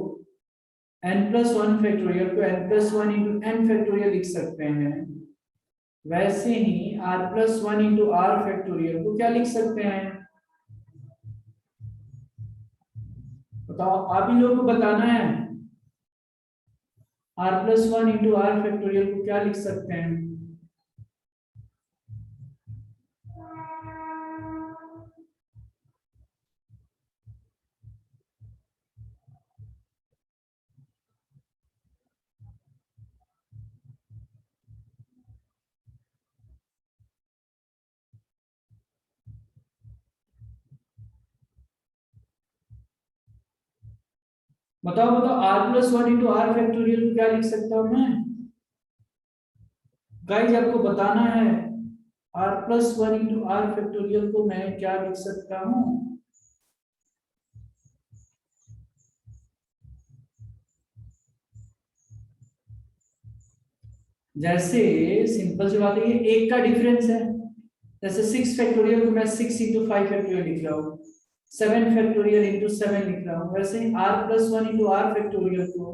n plus 1 factorial को n plus 1 into n factorial लिख सकते हैं, वैसे ही r plus 1 into r factorial को क्या लिख सकते हैं, बताओ आप ही लोगों को बताना है। r plus 1 into r factorial को क्या लिख सकते हैं, बताओ बताओ r plus 1 into r factorial को क्या लिख सकता हूं मैं, गाइस आपको बताना है r plus 1 into r factorial को मैं क्या लिख सकता हूं, जैसे सिंपल सी बात है, ये एक का डिफरेंस है, जैसे 6 फैक्टोरियल को मैं 6 into 5 फैक्टोरियल लिख रहा हूँ, 7 फैक्टोरियल into 7 लिख रहा हूँ, वैसे ही r plus 1 into r factorial को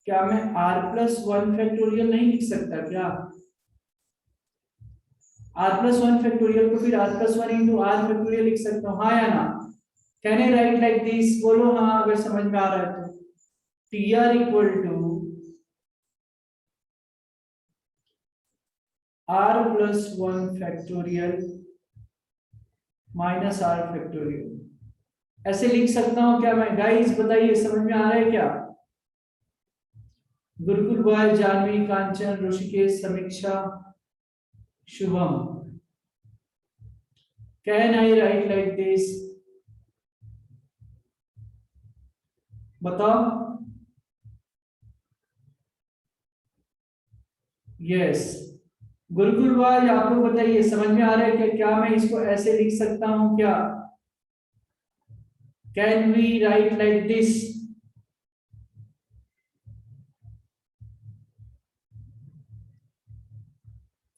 क्या मैं r plus 1 फैक्टोरियल नहीं लिख सकता क्या, r plus 1 फैक्टोरियल को फिर r plus 1 into r factorial लिख सकता हूँ, हाँ या ना, can I right like this, बोलो हाँ अगर समझ में आ रहा है तो। tr equal to r plus 1 factorial minus r factorial ऐसे लिख सकता हूं क्या मैं, गाइस बताइए समझ में आ रहा है क्या, गुरुकुल बॉय, जानवी, कांचन, ऋषिकेश, समीक्षा, Shubham, can I right like this, बताओ। यस गुरुकुल बॉय, आप लोग बताइए समझ में आ रहा है क्या, क्या मैं इसको ऐसे लिख सकता हूं क्या, can we write like this,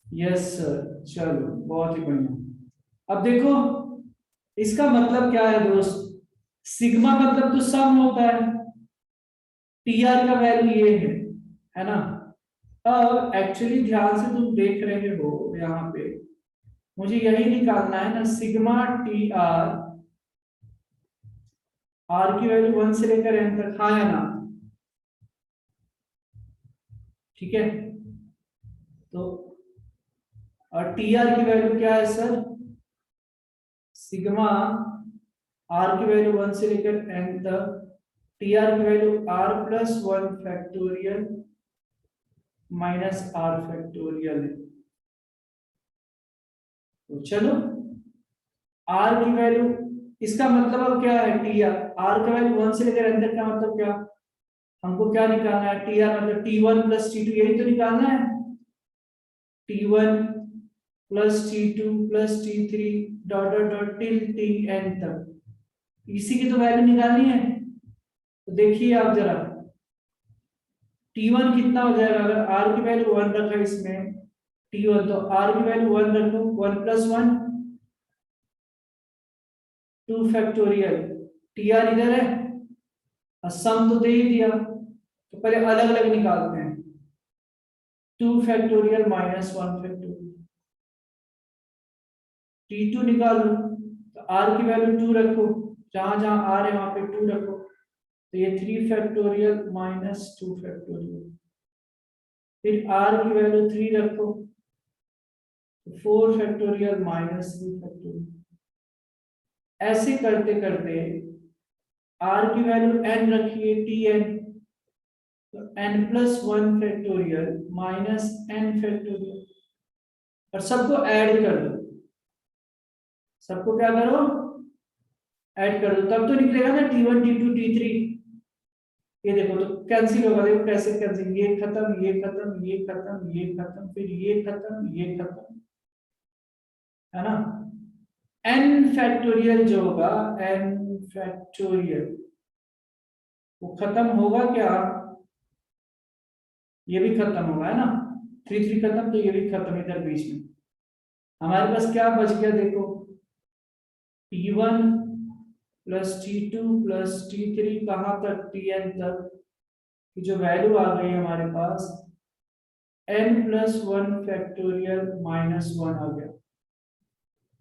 yes sir, चलो बहुत ही बढ़िया। अब देखो इसका मतलब क्या है दोस्त, सिग्मा मतलब तो सम होता है, टीआर का वैल्यू ये है ना। अब एक्चुअली ध्यान से तुम देख रहे हो यहाँ पे, मुझे यही निकालना है ना, सिग्मा टी आर, आर की वैल्यू 1 से लेकर n तक, हाँ या ना, ठीक है। तो और टी आर की वैल्यू क्या है सर, सिग्मा आर की वैल्यू 1 से लेकर n तक, टी आर की value r plus 1 factorial minus r factorial है। तो चलो r की वैल्यू, इसका मतलब अब क्या है, टी आर, r का वैल्यू 1 से लेकर n तक का मतलब क्या, हमको क्या निकालना है, टी आर मतलब T1 प्लस T2, यही तो निकालना है, T1 plus T2 plus T3 dot dot dot till Tn तक, इसी की तो वैल्यू निकालनी है। तो देखिए आप जरा, T1 कितना हो जाएगा, अगर r की वैल्यू 1 रखा इसमें T1, तो r की वैल्यू 1 रखो, 1 प्लस 1 2 फैक्टोरियल, टीआर इधर है और सम तो दे ही दिया, तो पहले अलग अलग निकालते हैं, 2 फैक्टोरियल माइनस 1 फैक्टोरियल, T2 निकालो, तो r की वैल्यू 2 रखो, जहां जहां r है वहां पे 2 रखो, तो ये 3 फैक्टोरियल माइनस 2 फैक्टोरियल, फिर r की वैल्यू 3 रखो, 4 फैक्टोरियल माइनस 3 फैक्टोरियल, ऐसे करते करते r की वैल्यू n रखिए Tn, तो n plus 1 factorial minus n factorial, और सबको ऐड कर दो, सबको क्या करो, ऐड कर दो, तब तो निकलेगा ना T1 T2 T3। ये देखो तो कैंसिल होगा, देखो कैसे कैंसिल, ये खत्म, ये खत्म, ये खत्म, ये खत्म, फिर ये खत्म, ये खत्म, है ना। n फैक्टोरियल जो होगा, n फैक्टोरियल, वो खत्म होगा क्या, ये भी खत्म होगा, है ना। 3 3 खत्म, तो ये भी खत्म इधर बीच में। हमारे पास क्या बच गया देखो, T1 plus T2 plus T3 कहाँ तक, Tn तक, की जो वैल्यू आ गई हमारे पास n plus one factorial minus one आ गया,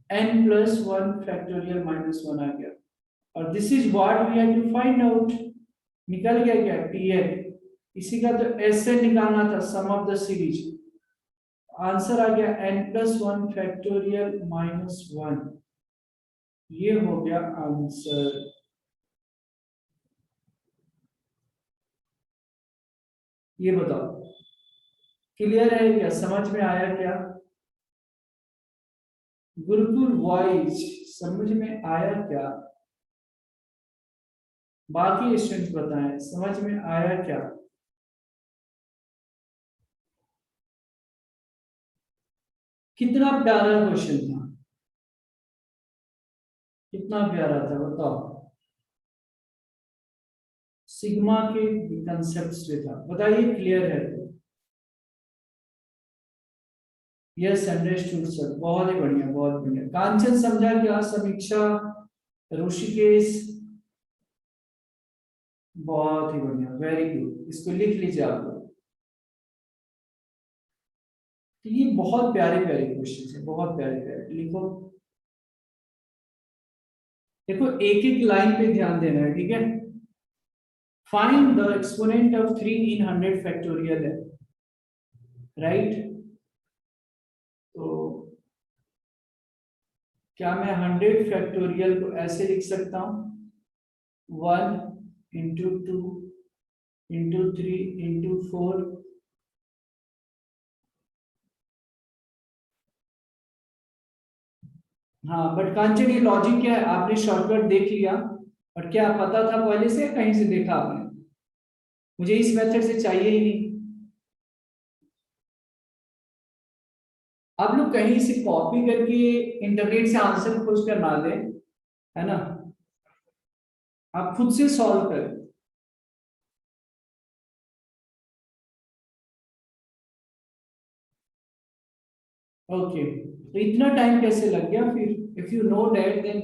n plus one factorial minus one आ गया। और this is what we have to find out. निकल गया क्या, Tn। इसी का तो एस से निकालना था, सम ऑफ द सीरीज। आंसर आ गया n plus one factorial minus one, ये हो गया आंसर। ये बताओ क्लियर है क्या, समझ में आया क्या, गुरुकुल वाइज समझ में आया क्या, बाकी स्टूडेंट्स बताएं समझ में आया क्या। कितना प्यारा क्वेश्चन था, कितना प्यारा था बताओ, सिग्मा के कंसेप्ट से था, बताइए क्लियर है तो। यस अंडरस्टूड सर, बहुत ही बढ़िया, बहुत बढ़िया। कांचन समझा क्या, समीक्षा, ऋषिकेश, बहुत ही बढ़िया, वेरी गुड, इसको लिख लीजिए आप लोग। तो ये बहुत प्यारे प्यारे क्वेश्चन है, बहुत प्यारे प्यारे, लिखो। देखो एक एक लाइन पे ध्यान देना है, ठीक है। Find the exponent of 3 in 100 factorial है, राइट। तो क्या मैं 100 फैक्टोरियल को ऐसे लिख सकता हूँ, 1 इंटू 2 इंटू 3 इंटू 4, हाँ। बट कांचन ये लॉजिक क्या है, आपने शॉर्टकट देख लिया, और क्या पता था पहले से, कहीं से देखा आपने, मुझे इस मेथड से चाहिए ही नहीं। आप लोग कहीं से कॉपी करके इंटरनेट से आंसर खोज कर ना दें, है ना, आप खुद से सॉल्व करें। ओके, तो इतना टाइम कैसे लग गया फिर, if you know that then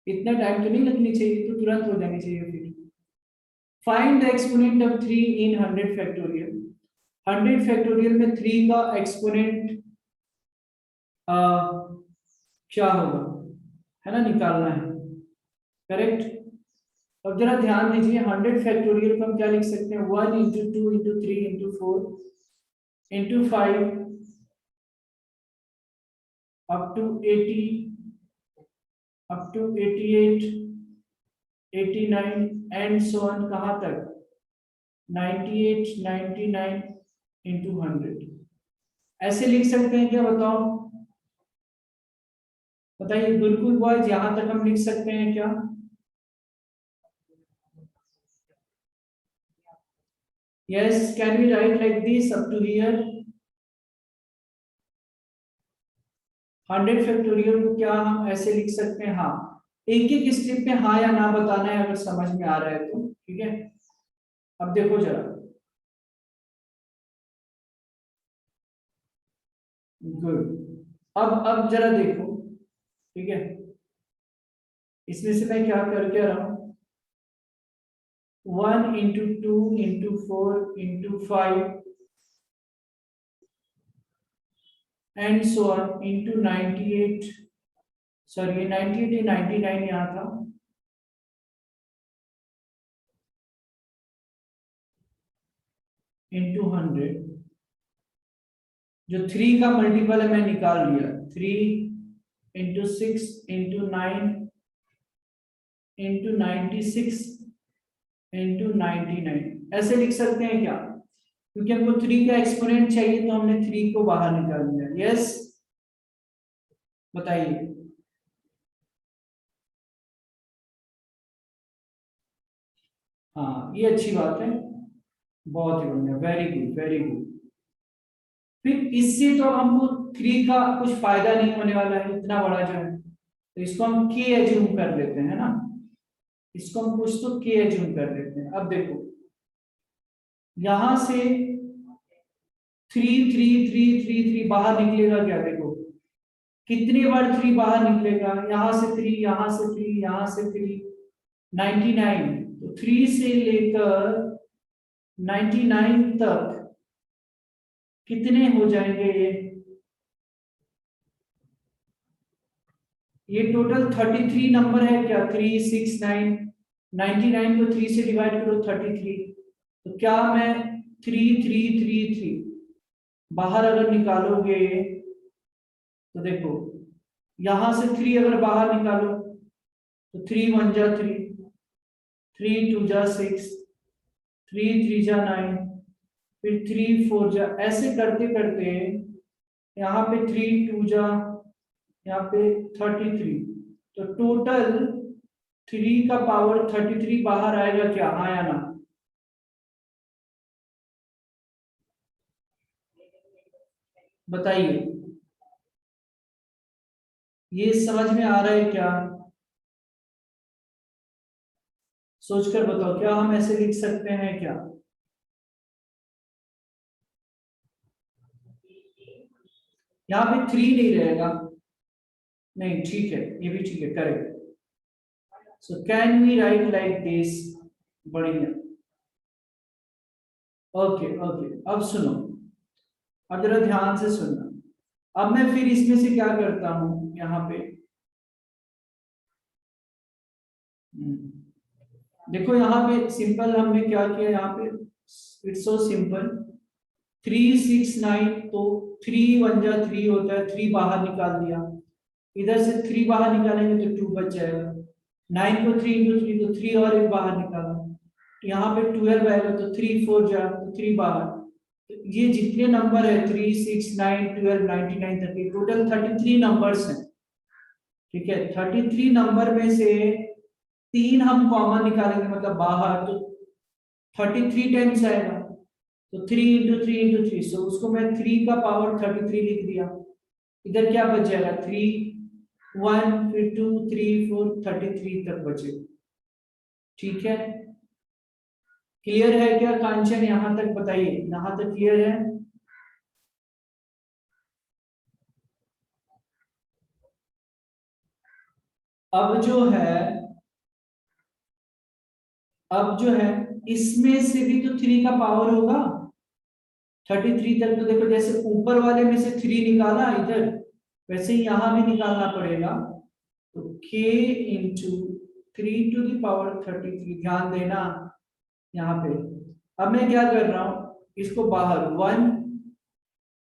इतना टाइम तो नहीं लगनी चाहिए, तो तुरंत हो जानी चाहिए फिर। Find the exponent of 3 in 100 factorial. 100 factorial में 3 का एक्सपोनेंट क्या होगा, है ना, निकालना है, करेक्ट। अब जरा ध्यान दीजिए, 100 फैक्टोरियल को हम क्या लिख सकते हैं, 1 into 2 into 3 into 4 into 5 up to 80 up to 88 89 and so on, कहां तक 98 99 इंटू 100, ऐसे लिख सकते हैं क्या, बताओ बताइए, बिल्कुल बॉयज यहां तक हम लिख सकते हैं क्या। Yes, can we write like this up to here. 100 factorial को क्या हम ऐसे लिख सकते हैं, हाँ। एक एक स्टेप में हाँ या ना बताना है, अगर समझ में आ रहा है तो, ठीक है। अब देखो जरा, गुड। अब जरा देखो, ठीक है, इसमें से मैं क्या कर क्या रहा हूं, 1 into 2 into 4 into 5 and so on into 98, sorry 98 99 यहाँ था, इंटू 100, जो 3 का मल्टीपल है मैं निकाल लिया, 3 इंटू 6 इंटू 9 इंटू 96 इंटू 99, ऐसे लिख सकते हैं क्या, क्योंकि हमको 3 का एक्सपोनेंट चाहिए, तो हमने 3 को बाहर निकाल लिया। यस, बताइए। हाँ ये अच्छी बात है, बहुत ही बढ़िया, वेरी गुड वेरी गुड। फिर इससे तो हमको 3 का कुछ फायदा नहीं होने वाला है, इतना बड़ा जो है, तो इसको हम के एज्यूम कर लेते हैं ना, इसको हम कुछ तो के एज्यूम कर लेते हैं। अब देखो यहां से 3 3 3 3 3 बाहर निकलेगा क्या, देखो कितनी बार 3 बाहर निकलेगा, यहां से 3, यहां से 3, यहां से 3, 99। तो 3 से लेकर 99 तक कितने हो जाएंगे ये टोटल 33 नंबर है क्या, 3 6 9, 99 को 3 से डिवाइड करो 33। तो क्या मैं 3 3 3 3 बाहर अगर निकालोगे तो देखो यहां से 3 अगर बाहर निकालो तो 3 1 जा 3, 3 2 जा 6, 3 3 जा 9, फिर 3 4 जा, ऐसे करते करते यहाँ पे 3 2 जा, यहाँ पे 33। तो टोटल 3 का पावर 33 बाहर आएगा क्या, हाँ या ना? बताइए, ये समझ में आ रहा है क्या? सोचकर बताओ, क्या हम ऐसे लिख सकते हैं क्या? यहाँ पे 3 नहीं रहेगा, नहीं ठीक है, ये भी ठीक है, correct. So can we write like this, बढ़िया। ओके ओके, अब सुनो, अब जरा ध्यान से सुनना। अब मैं फिर इसमें से क्या करता हूं यहाँ पे, देखो यहाँ पे सिंपल हमने क्या किया, यहाँ पे इट्स सो सिंपल। 3 6 9, तो 3 1 जा 3 होता है, 3 बाहर निकाल दिया, इधर से 3 बाहर निकालेंगे तो 2 बच जाएगा। 9 को 3 इंटू 3, तो 3 और एक बाहर निकाला, तो यहाँ पे 12 आएगा, तो 3 4 जा तो 3 बाहर। तो ये जितने नंबर है 3 6 9 12 99 तक के टोटल 33 नंबर्स हैं, ठीक है। 33 नंबर में से 3 हम कॉमन निकालेंगे मतलब बाहर, तो 33 टाइम्स आएगा, तो 3 इंटू 3 इंटू 3, सो उसको मैं 3 का पावर 33 लिख दिया। इधर क्या बच जाएगा, 3 1 फिर 2 3 4 33 तक बचे, ठीक है। क्लियर है क्या कांचन, यहां तक बताइए, यहां तक क्लियर है? अब जो है, अब जो है इसमें से भी तो 3 का पावर होगा 33 तक। तो देखो जैसे ऊपर वाले में से 3 निकाला इधर, वैसे ही यहां भी निकालना पड़ेगा। तो k into 3 to the power 33, ध्यान देना यहाँ पे। अब मैं क्या कर रहा हूं, इसको बाहर 1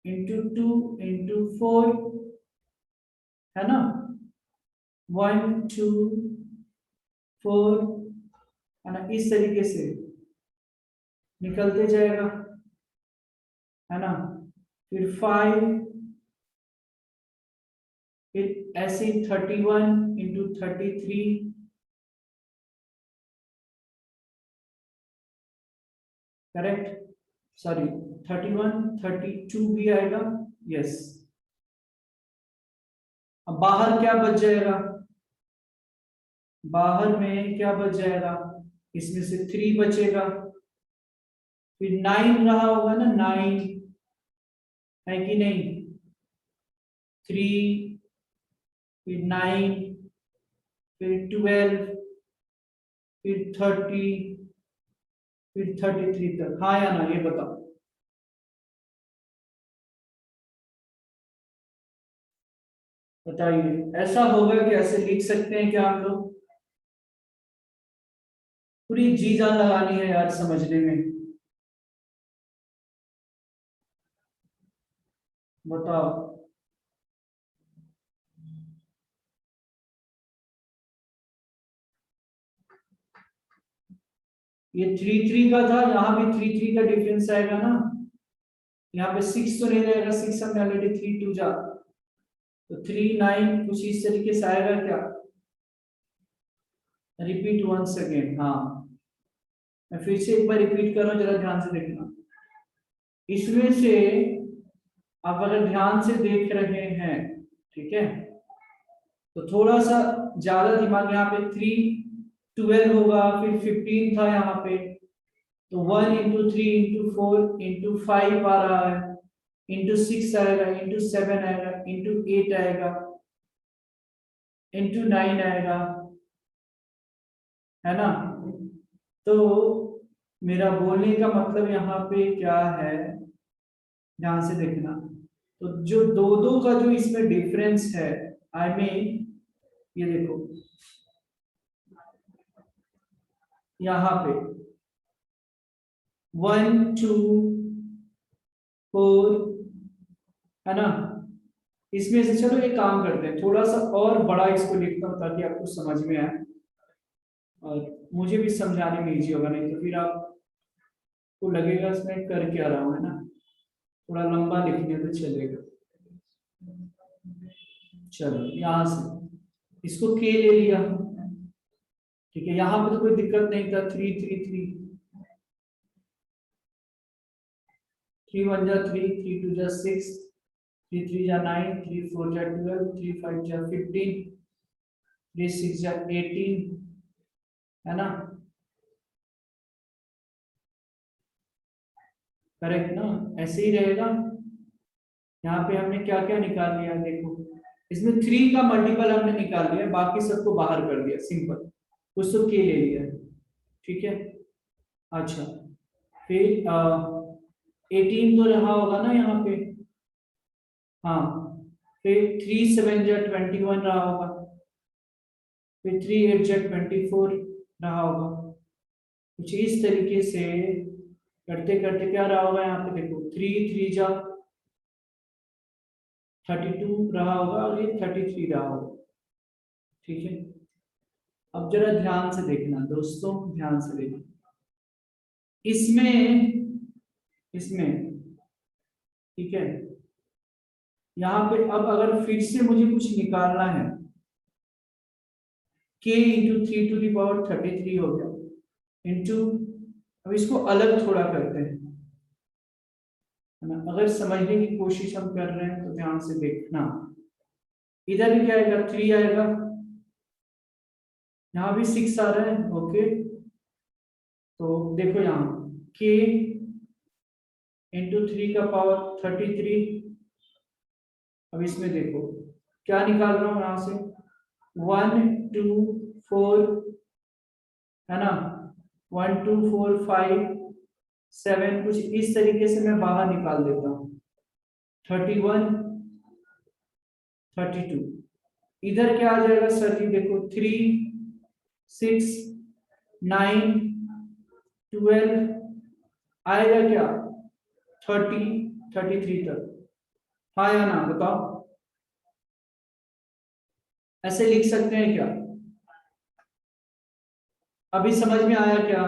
इंटू 2 इंटू 4, है ना, 1 2 4, है ना, इस तरीके से निकलते जाएगा, है ना। फिर 5, फिर ऐसे 31 इंटू 33, करेक्ट, सॉरी 31 32 भी आएगा, यस। अब बाहर क्या बच जाएगा, बाहर में क्या बच जाएगा, इसमें से 3 बचेगा, फिर 9 रहा होगा ना, 9 है कि नहीं, 3, फिर 9, फिर 12, फिर 30, फिर 33 तक, हाँ या ना, ये बताओ। बताइए ऐसा होगा कि ऐसे लिख सकते हैं क्या हम लोग? पूरी जी जान लगानी है यार समझने में, बताओ। ये 3 3 का था, यहाँ भी 3 3 का डिफरेंस आएगा ना, यहाँ पे 6 तो नहीं रहेगा, 6 हमने ऑलरेडी 3 2 जा, तो 3 9 कुछ इस तरीके से आएगा क्या, रिपीट वंस अगेन, हाँ। मैं फिर से एक बार रिपीट कर रहा हूँ, जरा ध्यान से देखना। इसमें से आप अगर ध्यान से देख रहे हैं, ठीक है, तो थोड़ा सा ज्यादा दिमाग, यहाँ पे 3 12 होगा, फिर 15 था यहाँ पे, तो 1 इंटू 3 इंटू 4 इंटू 5 आ रहा है, इंटू 6 आएगा, इंटू 7 आएगा, इंटू 8 आएगा, इंटू 9 आएगा, है ना। तो मेरा बोलने का मतलब यहाँ पे क्या है, ध्यान से देखना। तो जो दो दो का जो इसमें डिफरेंस है, आई मीन ये देखो यहाँ पे 1 2 4, है ना। इसमें से चलो एक काम करते हैं, थोड़ा सा और बड़ा इसको लिखता हूँ ताकि आपको समझ में आए और मुझे भी समझाने में इजी होगा, नहीं तो फिर आपको लगेगा इसमें कर क्या रहा हूँ, है ना। थोड़ा लंबा लिखने तो चलेगा। चलो यहाँ से इसको के ले लिया, ठीक है, यहाँ पे तो कोई दिक्कत नहीं था। 3 3 3 3 1 जा 3, 3 2 जा 6, 3 3 जा 9, 3 4 जा 12, 3 5 जा 15, 3 6 जा 18, है ना, करेक्ट ना। ऐसे ही रहेगा। यहाँ पे हमने क्या क्या निकाल लिया देखो, इसमें 3 का मल्टीपल हमने निकाल लिया, बाकी सबको बाहर कर दिया, सिंपल। कुछ तो के ले लिया, ठीक है। अच्छा, फिर 18 तो रहा होगा ना यहाँ पे, हाँ। फिर 3 7 जा 21 रहा होगा, फिर 3 8 जा 24 रहा होगा। कुछ इस तरीके से करते करते क्या रहा होगा, यहाँ पे देखो 3 3 जा 32 रहा होगा और ये 33 रहा होगा, ठीक है। अब जरा ध्यान से देखना दोस्तों, ध्यान से देखना। इसमें इसमें ठीक है, यहाँ पे अब अगर फिर से मुझे कुछ निकालना है, k into 3 to the power 33 हो गया, इंटू, अब इसको अलग थोड़ा करते हैं, है ना। अगर समझने की कोशिश हम कर रहे हैं तो ध्यान से देखना। इधर भी क्या आएगा, 3 आएगा, यहाँ भी 6 आ रहा है, ओके। तो देखो यहाँ k इंटू 3 का पावर 33। अब इसमें देखो क्या निकाल रहा हूं यहाँ से, 1 2 4, है ना, 1 2 4 5 7, कुछ इस तरीके से मैं बाहर निकाल देता हूँ। 31 32, इधर क्या आ जाएगा सर जी, देखो 3 6 9 12 आएगा क्या, 30 33 तक, हाँ या ना बताओ। ऐसे लिख सकते हैं क्या, अभी समझ में आया क्या।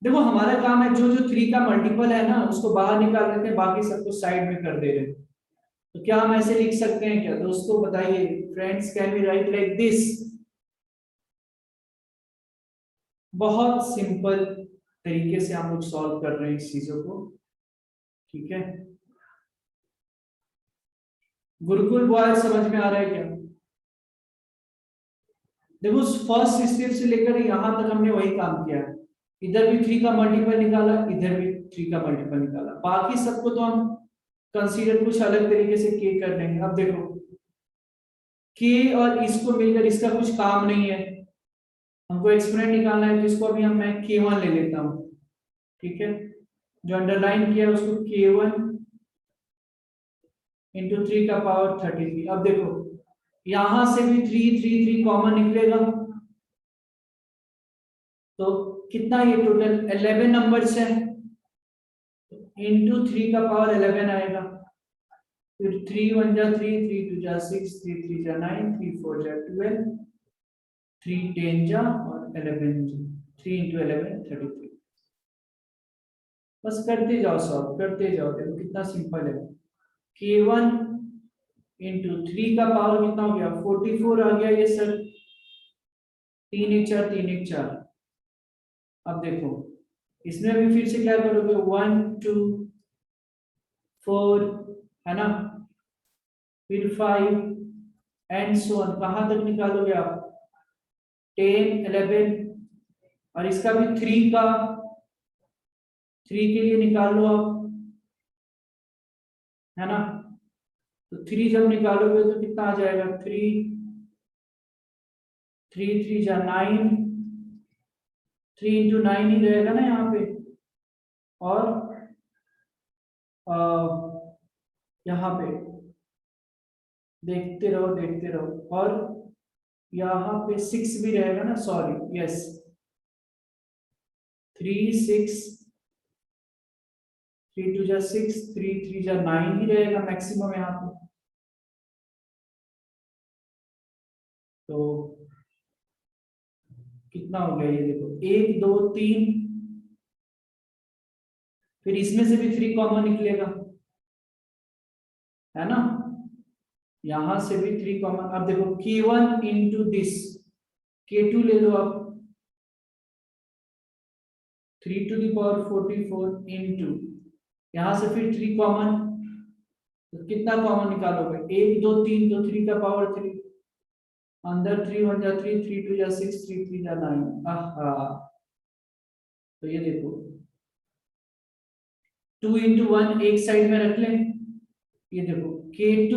देखो हमारा काम है जो जो 3 का मल्टीपल है ना उसको बाहर निकाल देते हैं, बाकी सबको साइड में कर दे रहे हैं। तो क्या हम ऐसे लिख सकते हैं क्या दोस्तों, बताइए। Friends, can we write like this. बहुत सिंपल तरीके से हम लोग सॉल्व कर रहे हैं इस चीजों को, ठीक है। गुरुकुल बॉयज समझ में आ रहा है क्या। देखो फर्स्ट स्टेप से लेकर यहां तक हमने वही काम किया है, इधर भी 3 का मल्टीपल निकाला, इधर भी 3 का मल्टीपल निकाला, बाकी सबको तो हम कंसीडर कुछ अलग तरीके से के कर लेंगे। अब देखो के और इसको मिलकर इसका कुछ काम नहीं है, हमको एक्सपोनेंट निकालना है, जिसको अभी हम मैं k1 ले लेता हूँ, ठीक है। जो अंडरलाइन किया है उसको k1 इंटू 3 का पावर 33। अब देखो यहां से भी 3 3 3 कॉमन निकलेगा, तो कितना ये टोटल 11 नंबर्स है, इंटू 3 का पावर 11 आएगा। फिर 3 1 जा 3, 3 2 जा 6, 3 3 जा 9, 3 4 जा 12, 3 10 जा और 11 जा, 3 इंटू 11 33। बस करते जाओ, सॉल्व करते जाओ, देखो कितना सिंपल है। k1 इंटू 3 का पावर कितना हो गया, 44 आ गया ये सर, 3 1 4 3 1 4। अब देखो इसमें भी फिर से क्या करोगे, 1 2 4 है ना, फिर 5 एंड सो ऑन, कहां तक निकालोगे आप, 10 11, और इसका भी 3 का, 3 के लिए निकाल लो आप, है ना। तो 3 जब निकालोगे तो कितना आ जाएगा, 3 3 3 जा 9, 3 इंटू 9 ही रहेगा ना यहाँ पे, और यहाँ पे देखते रहो, और यहाँ पे 6 भी रहेगा ना, सॉरी यस, 3 6, 3 2 जा 6, 3 3 जा 9 ही रहेगा मैक्सिमम यहाँ पे। तो कितना हो गया ये देखो, 1 2 3, फिर इसमें से भी 3 कॉमन निकलेगा, है ना, यहां से भी 3 कॉमन। अब देखो k1 इंटू दिस, k2 ले लो आप, 3 टू द पावर 44 इंटू, यहां से फिर 3 कॉमन, तो कितना कॉमन निकालोगे, 1 2 3, तो 3 का पावर 3, अंदर 3 1 जा 3, 3 2 जा 6, 3 3 जा 9, आहा। तो ये देखो 2 इंटू 1 एक साइड में रख लें, ये देखो k2,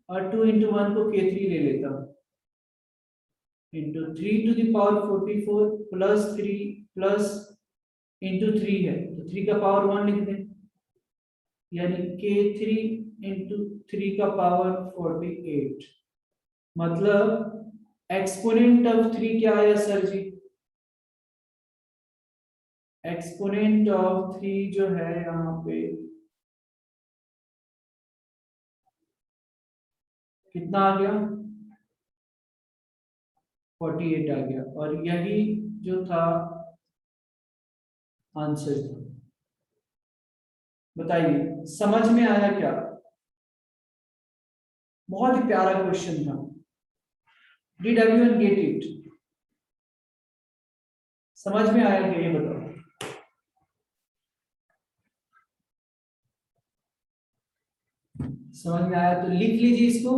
और 2 इंटू 1 को k3 ले लेता हूं, into 3 to the power 44 plus 3 plus into 3 है, तो 3 का पावर 1 लिख दें, यानी k3 इंटू 3 का पावर 48, मतलब एक्सपोनेंट ऑफ 3 क्या आया सर जी, एक्सपोनेंट ऑफ 3 जो है यहाँ पे कितना आ गया, 48 आ गया, और यही जो था आंसर था। बताइए समझ में आया क्या, बहुत ही प्यारा क्वेश्चन था। डिड एवरीवन गेट इट, समझ में आया क्या ये बताओ। समझ में आया तो लिख लीजिए इसको,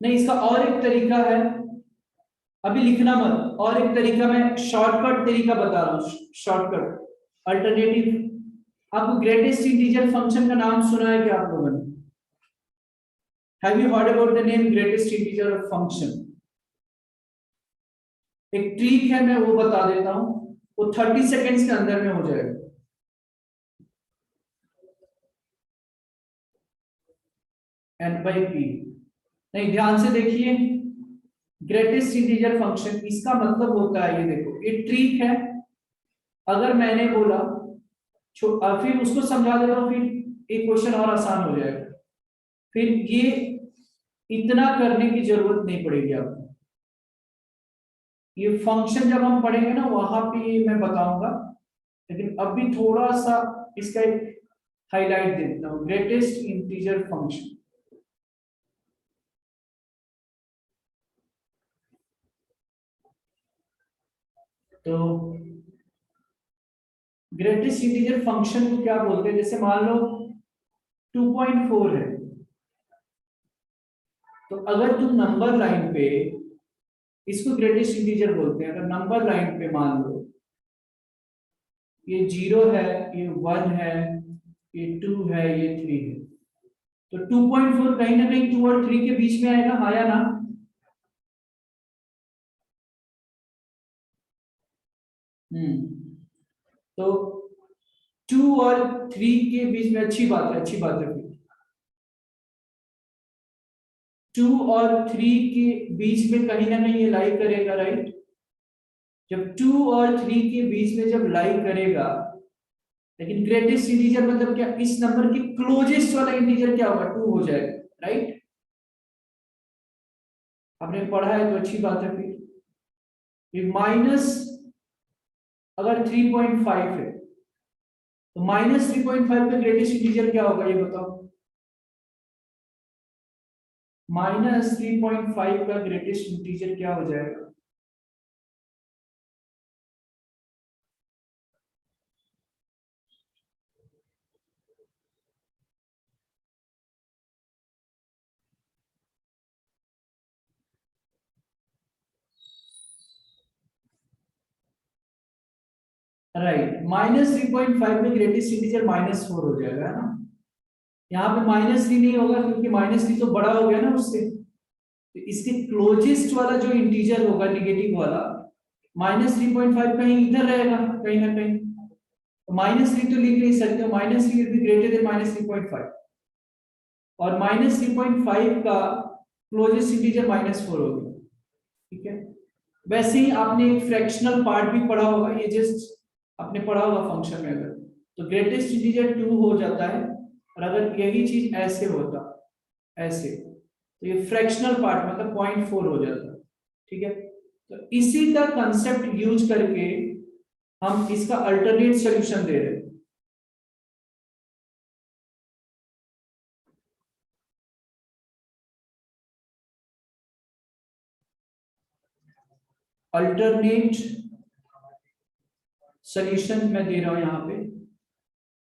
नहीं इसका और एक तरीका है, अभी लिखना मत, और एक तरीका मैं शॉर्टकट तरीका बता रहा हूँ, शॉर्टकट अल्टरनेटिव। आपको ग्रेटेस्ट इंटीजर फंक्शन का नाम सुना है क्या आप लोगों ने, have you heard about the name greatest integer function. एक ट्रिक है मैं वो बता देता हूं, वो 30 सेकेंड्स के अंदर में हो जाएगा। एन बाई पी, नहीं ध्यान से देखिए, ग्रेटेस्ट इंटीजर फंक्शन इसका मतलब होता है, ये देखो ये ट्रिक है, अगर मैंने बोला फिर उसको समझा देता हूं, फिर एक क्वेश्चन और आसान हो जाएगा, फिर ये इतना करने की जरूरत नहीं पड़ेगी आपको। ये फंक्शन जब हम पढ़ेंगे ना वहां पे मैं बताऊंगा, लेकिन अभी थोड़ा सा इसका एक हाईलाइट देता हूं, ग्रेटेस्ट इंटीजर फंक्शन। तो ग्रेटेस्ट इंटीजर फंक्शन को क्या बोलते हैं, जैसे मान लो 2.4 है, तो अगर तुम नंबर लाइन पे, इसको ग्रेटेस्ट इंटीजर बोलते हैं, अगर नंबर लाइन पे मान लो ये 0 है, ये 1 है, ये 2 है, ये 3 है, तो 2.4 कहीं ना कहीं 2 और 3 के बीच में आएगा, हाँ या ना। तो 2 और 3 के बीच में, अच्छी बात है, अच्छी बात है, 2 और 3 के बीच में कहीं ना कहीं ये लाई करेगा, राइट। जब 2 और 3 के बीच में जब लाई करेगा, लेकिन ग्रेटेस्ट इंटीजर मतलब क्या, इस नंबर के क्लोजेस्ट वाला इंटीजर क्या होगा, 2 हो जाएगा, राइट। आपने पढ़ा है तो अच्छी बात है। फिर माइनस, अगर 3.5 है तो माइनस 3.5 पे ग्रेटेस्ट इंटीजर क्या होगा ये बताओ, माइनस 3.5 का ग्रेटेस्ट इंटीजर क्या हो जाएगा, राइट, -3.5 में ग्रेटेस्ट इंटीजर -4 हो जाएगा, है ना। यहाँ पे -3 नहीं होगा क्योंकि -3 तो बड़ा हो गया ना उससे, तो इसके क्लोजेस्ट वाला जो इंटीजर होगा नेगेटिव वाला, -3.5 कहीं इधर रहेगा कहीं ना कहीं, तो -3 तो लिख नहीं सकते, -3 विल बी ग्रेटर देन -3.5, और -3.5 का क्लोजेस्ट इंटीजर -4 हो गया, ठीक है। वैसे ही आपने एक फ्रैक्शनल पार्ट भी पढ़ा होगा, ये जस्ट आपने पढ़ा होगा फंक्शन में, अगर तो ग्रेटेस्ट इंटीजर 2 हो जाता है, और अगर यही चीज ऐसे होता, ऐसे, तो ये फ्रैक्शनल पार्ट मतलब 0.4 हो जाता है, ठीक है। तो इसी का कंसेप्ट यूज करके हम इसका अल्टरनेट सॉल्यूशन दे रहे हैं। अल्टरनेट सॉल्यूशन मैं दे रहा हूं यहाँ पे,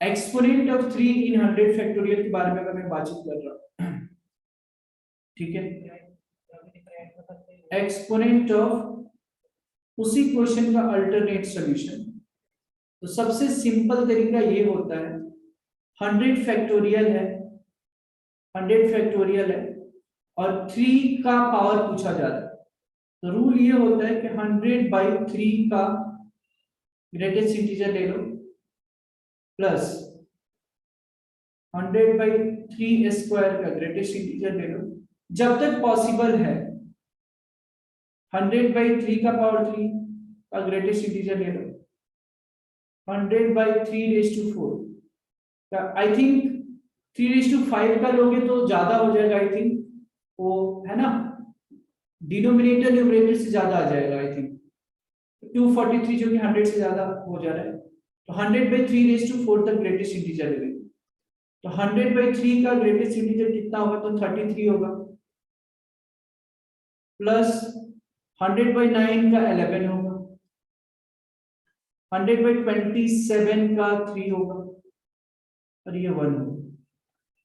एक्सपोनेंट ऑफ 3 इन 100 फैक्टोरियल के बारे में अगर मैं बातचीत कर रहा हूं, ठीक है। एक्सपोनेंट ऑफ उसी क्वेश्चन का अल्टरनेट सॉल्यूशन, तो सबसे सिंपल तरीका ये होता है, 100 फैक्टोरियल है, 100 फैक्टोरियल है और 3 का पावर पूछा जा रहा है, तो रूल ये होता है कि 100/3 का ग्रेटेस्ट इंटीजर ले लो, प्लस 100/3 स्क्वायर का ग्रेटेस्ट इंटीजर ले लो, जब तक पॉसिबल है 100/3 का पावर 3 का ग्रेटेस्ट इंटीजर ले लो, 100/3⁴ का, आई थिंक 3:5 का लोगे तो ज्यादा हो जाएगा, आई थिंक वो है ना, डिनोमिनेटर न्यूमरेटर से ज्यादा आ जाएगा, आई थिंक 243 जो कि 100 से ज्यादा हो जा रहा है, तो 100/3⁴ तक ग्रेटेस्ट इंटीजर ले लेंगे, तो 100/3 का ग्रेटेस्ट इंटीजर कितना होगा, तो 33 होगा, प्लस 100/9 का 11 होगा, 100/27 का 3 होगा, और ये 1 होगा,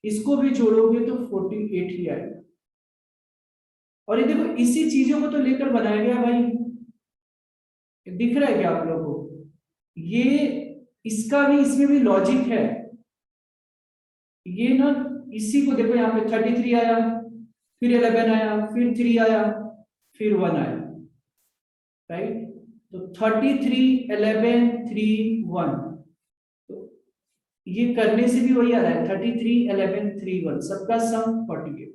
इसको भी जोड़ोगे तो 48 ही आएगा। और ये देखो इसी चीजों को तो लेकर बनाया गया भाई, दिख रहा है क्या आप लोगों को, ये इसका भी, इसमें भी लॉजिक है, ये ना, इसी को देखो यहाँ पे 33 आया, फिर 11 आया, फिर 3 आया, फिर 1 आया, राइट, तो 33 11 3 1, तो ये करने से भी वही आ रहा है, 33 11 3 1 सबका सम 48,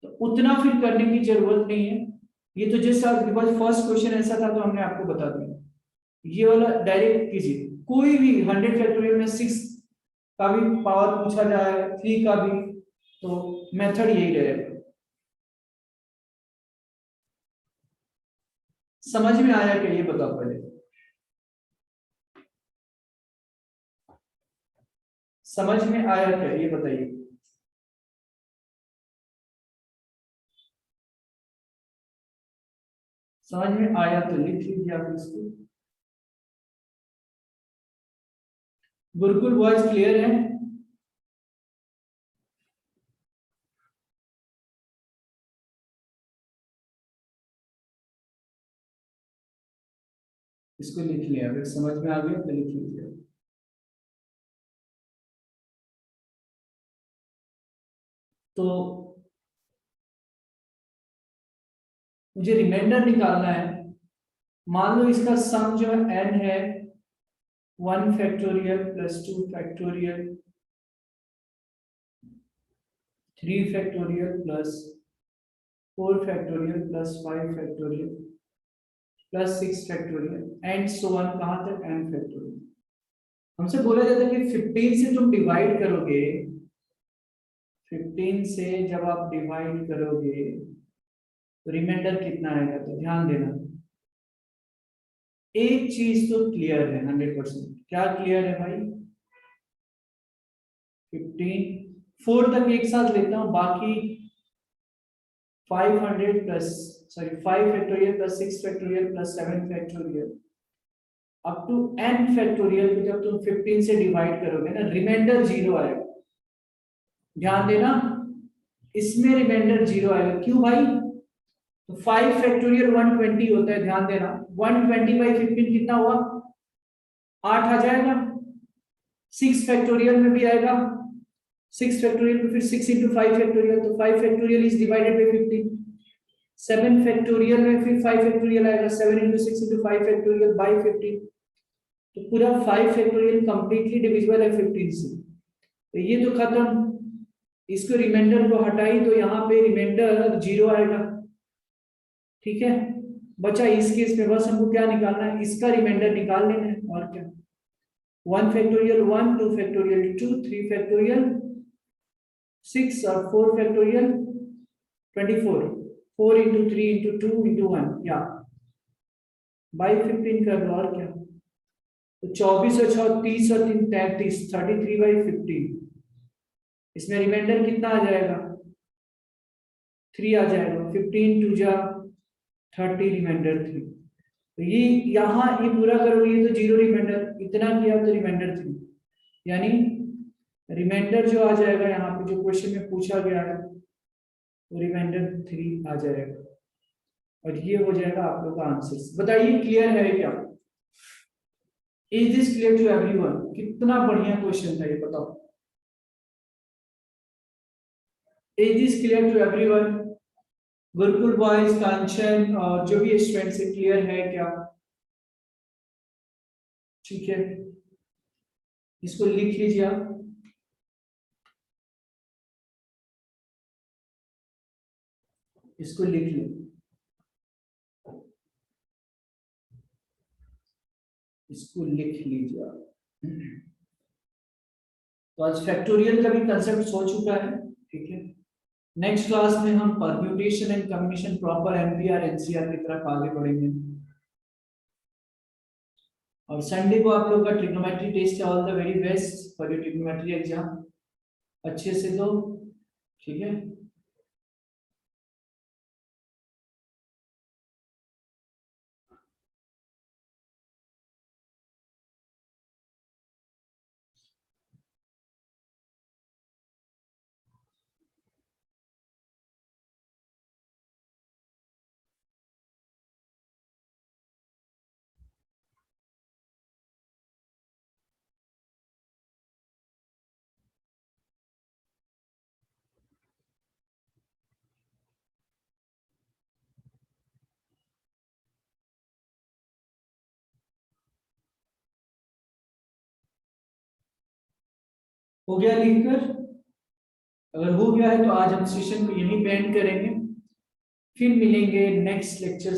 तो उतना फिर करने की जरूरत नहीं है, ये तो जैसा बिकॉज फर्स्ट क्वेश्चन ऐसा था तो हमने आपको बता दिया, ये वाला डायरेक्ट कीजिए, कोई भी 100 फैक्टोरियल में 6 का भी पावर पूछा जाए, 3 का भी, तो मेथड यही रहेगा। समझ में आया क्या, ये बताओ पहले, समझ में आया क्या ये बताइए। समझ में आया तो लिख लीजिए आप इसको। गुरुकुल वॉइस क्लियर है, इसको लिख लिया, अगर समझ में आ गया तो लिख लीजिए। तो मुझे रिमाइंडर निकालना है, मान लो इसका सम जो है n है 1 factorial plus 2 factorial 3 factorial plus 4 factorial plus 5 factorial plus 6 factorial and so on, कहां तक n फैक्टोरियल। हमसे बोला जाता है कि 15 से तुम डिवाइड करोगे, 15 से जब आप डिवाइड करोगे तो रिमाइंडर कितना आएगा, तो ध्यान देना, एक चीज तो क्लियर है 100%, क्या क्लियर है भाई, 15 4 तक एक साथ लेता हूं, बाकी 500 plus, sorry 5 factorial plus 6 factorial plus 7 factorial up to n factorial को जब तुम 15 से डिवाइड करोगे ना, रिमाइंडर 0 आएगा, ध्यान देना, इसमें रिमाइंडर 0 आएगा, क्यों भाई, तो 5 फैक्टोरियल 120 होता है, ध्यान देना, 120/15 कितना हुआ 8 आ जाएगा। 6 फैक्टोरियल में भी आएगा। 6 फैक्टोरियल में फिर 6 इंटू 5 फैक्टोरियल, तो 5 factorial is divided by 15। 7 factorial में फिर 5 फैक्टोरियल आएगा। 7 इंटू 6 इंटू 5 फैक्टोरियल बाई 15। तो पूरा 5 फैक्टोरियल कंप्लीटली डिविजिबल है 15 से। तो ये तो खत्म। इसको रिमाइंडर को हटाई तो यहाँ पे रिमाइंडर 0 आएगा। ठीक है, बचा इस केस में बस हमको क्या निकालना है, इसका रिमाइंडर निकाल लेना है और क्या। 1 फैक्टोरियल 1, 2 फैक्टोरियल 2, 3 फैक्टोरियल 6 और 4 फैक्टोरियल 24। 4 इंटू 3 इंटू 2 इंटू 1 या बाई 15 कर दो और क्या। तो 24 और 6 30 और 3 33, 33 बाई 15। इसमें रिमाइंडर कितना आ जाएगा, 3 आ जाएगा। 15 टू जा 30, रिमाइंडर 3। तो ये यहाँ ये पूरा करोगे तो 0 रिमाइंडर, इतना किया तो रिमाइंडर 3, यानी रिमाइंडर जो आ जाएगा यहाँ पे जो क्वेश्चन में पूछा गया है वो रिमाइंडर 3 आ जाएगा। और ये हो जाएगा आप लोग का आंसर। बताइए क्लियर है क्या? Is this clear to everyone? कितना बढ़िया क्वेश्चन था ये, बताओ। Is this clear to everyone? Gurukul boys, Kanchan और जो भी स्टूडेंट से क्लियर है क्या? ठीक है, इसको लिख लीजिए आप। इसको लिख लो, इसको लिख लीजिए आप। तो आज फैक्टोरियल का भी कंसेप्ट हो चुका है। ठीक है, नेक्स्ट क्लास में हम permutation and combination proper MPR NCR की तरफ आगे बढ़ेंगे। और संडे को आप लोग का ट्रिग्नोमेट्री टेस्ट है। All the very best for your trigonometry exam, अच्छे से दो। ठीक है, हो गया लिखकर? अगर हो गया है तो आज हम सेशन को यहीं पे एंड करेंगे। फिर मिलेंगे नेक्स्ट लेक्चर।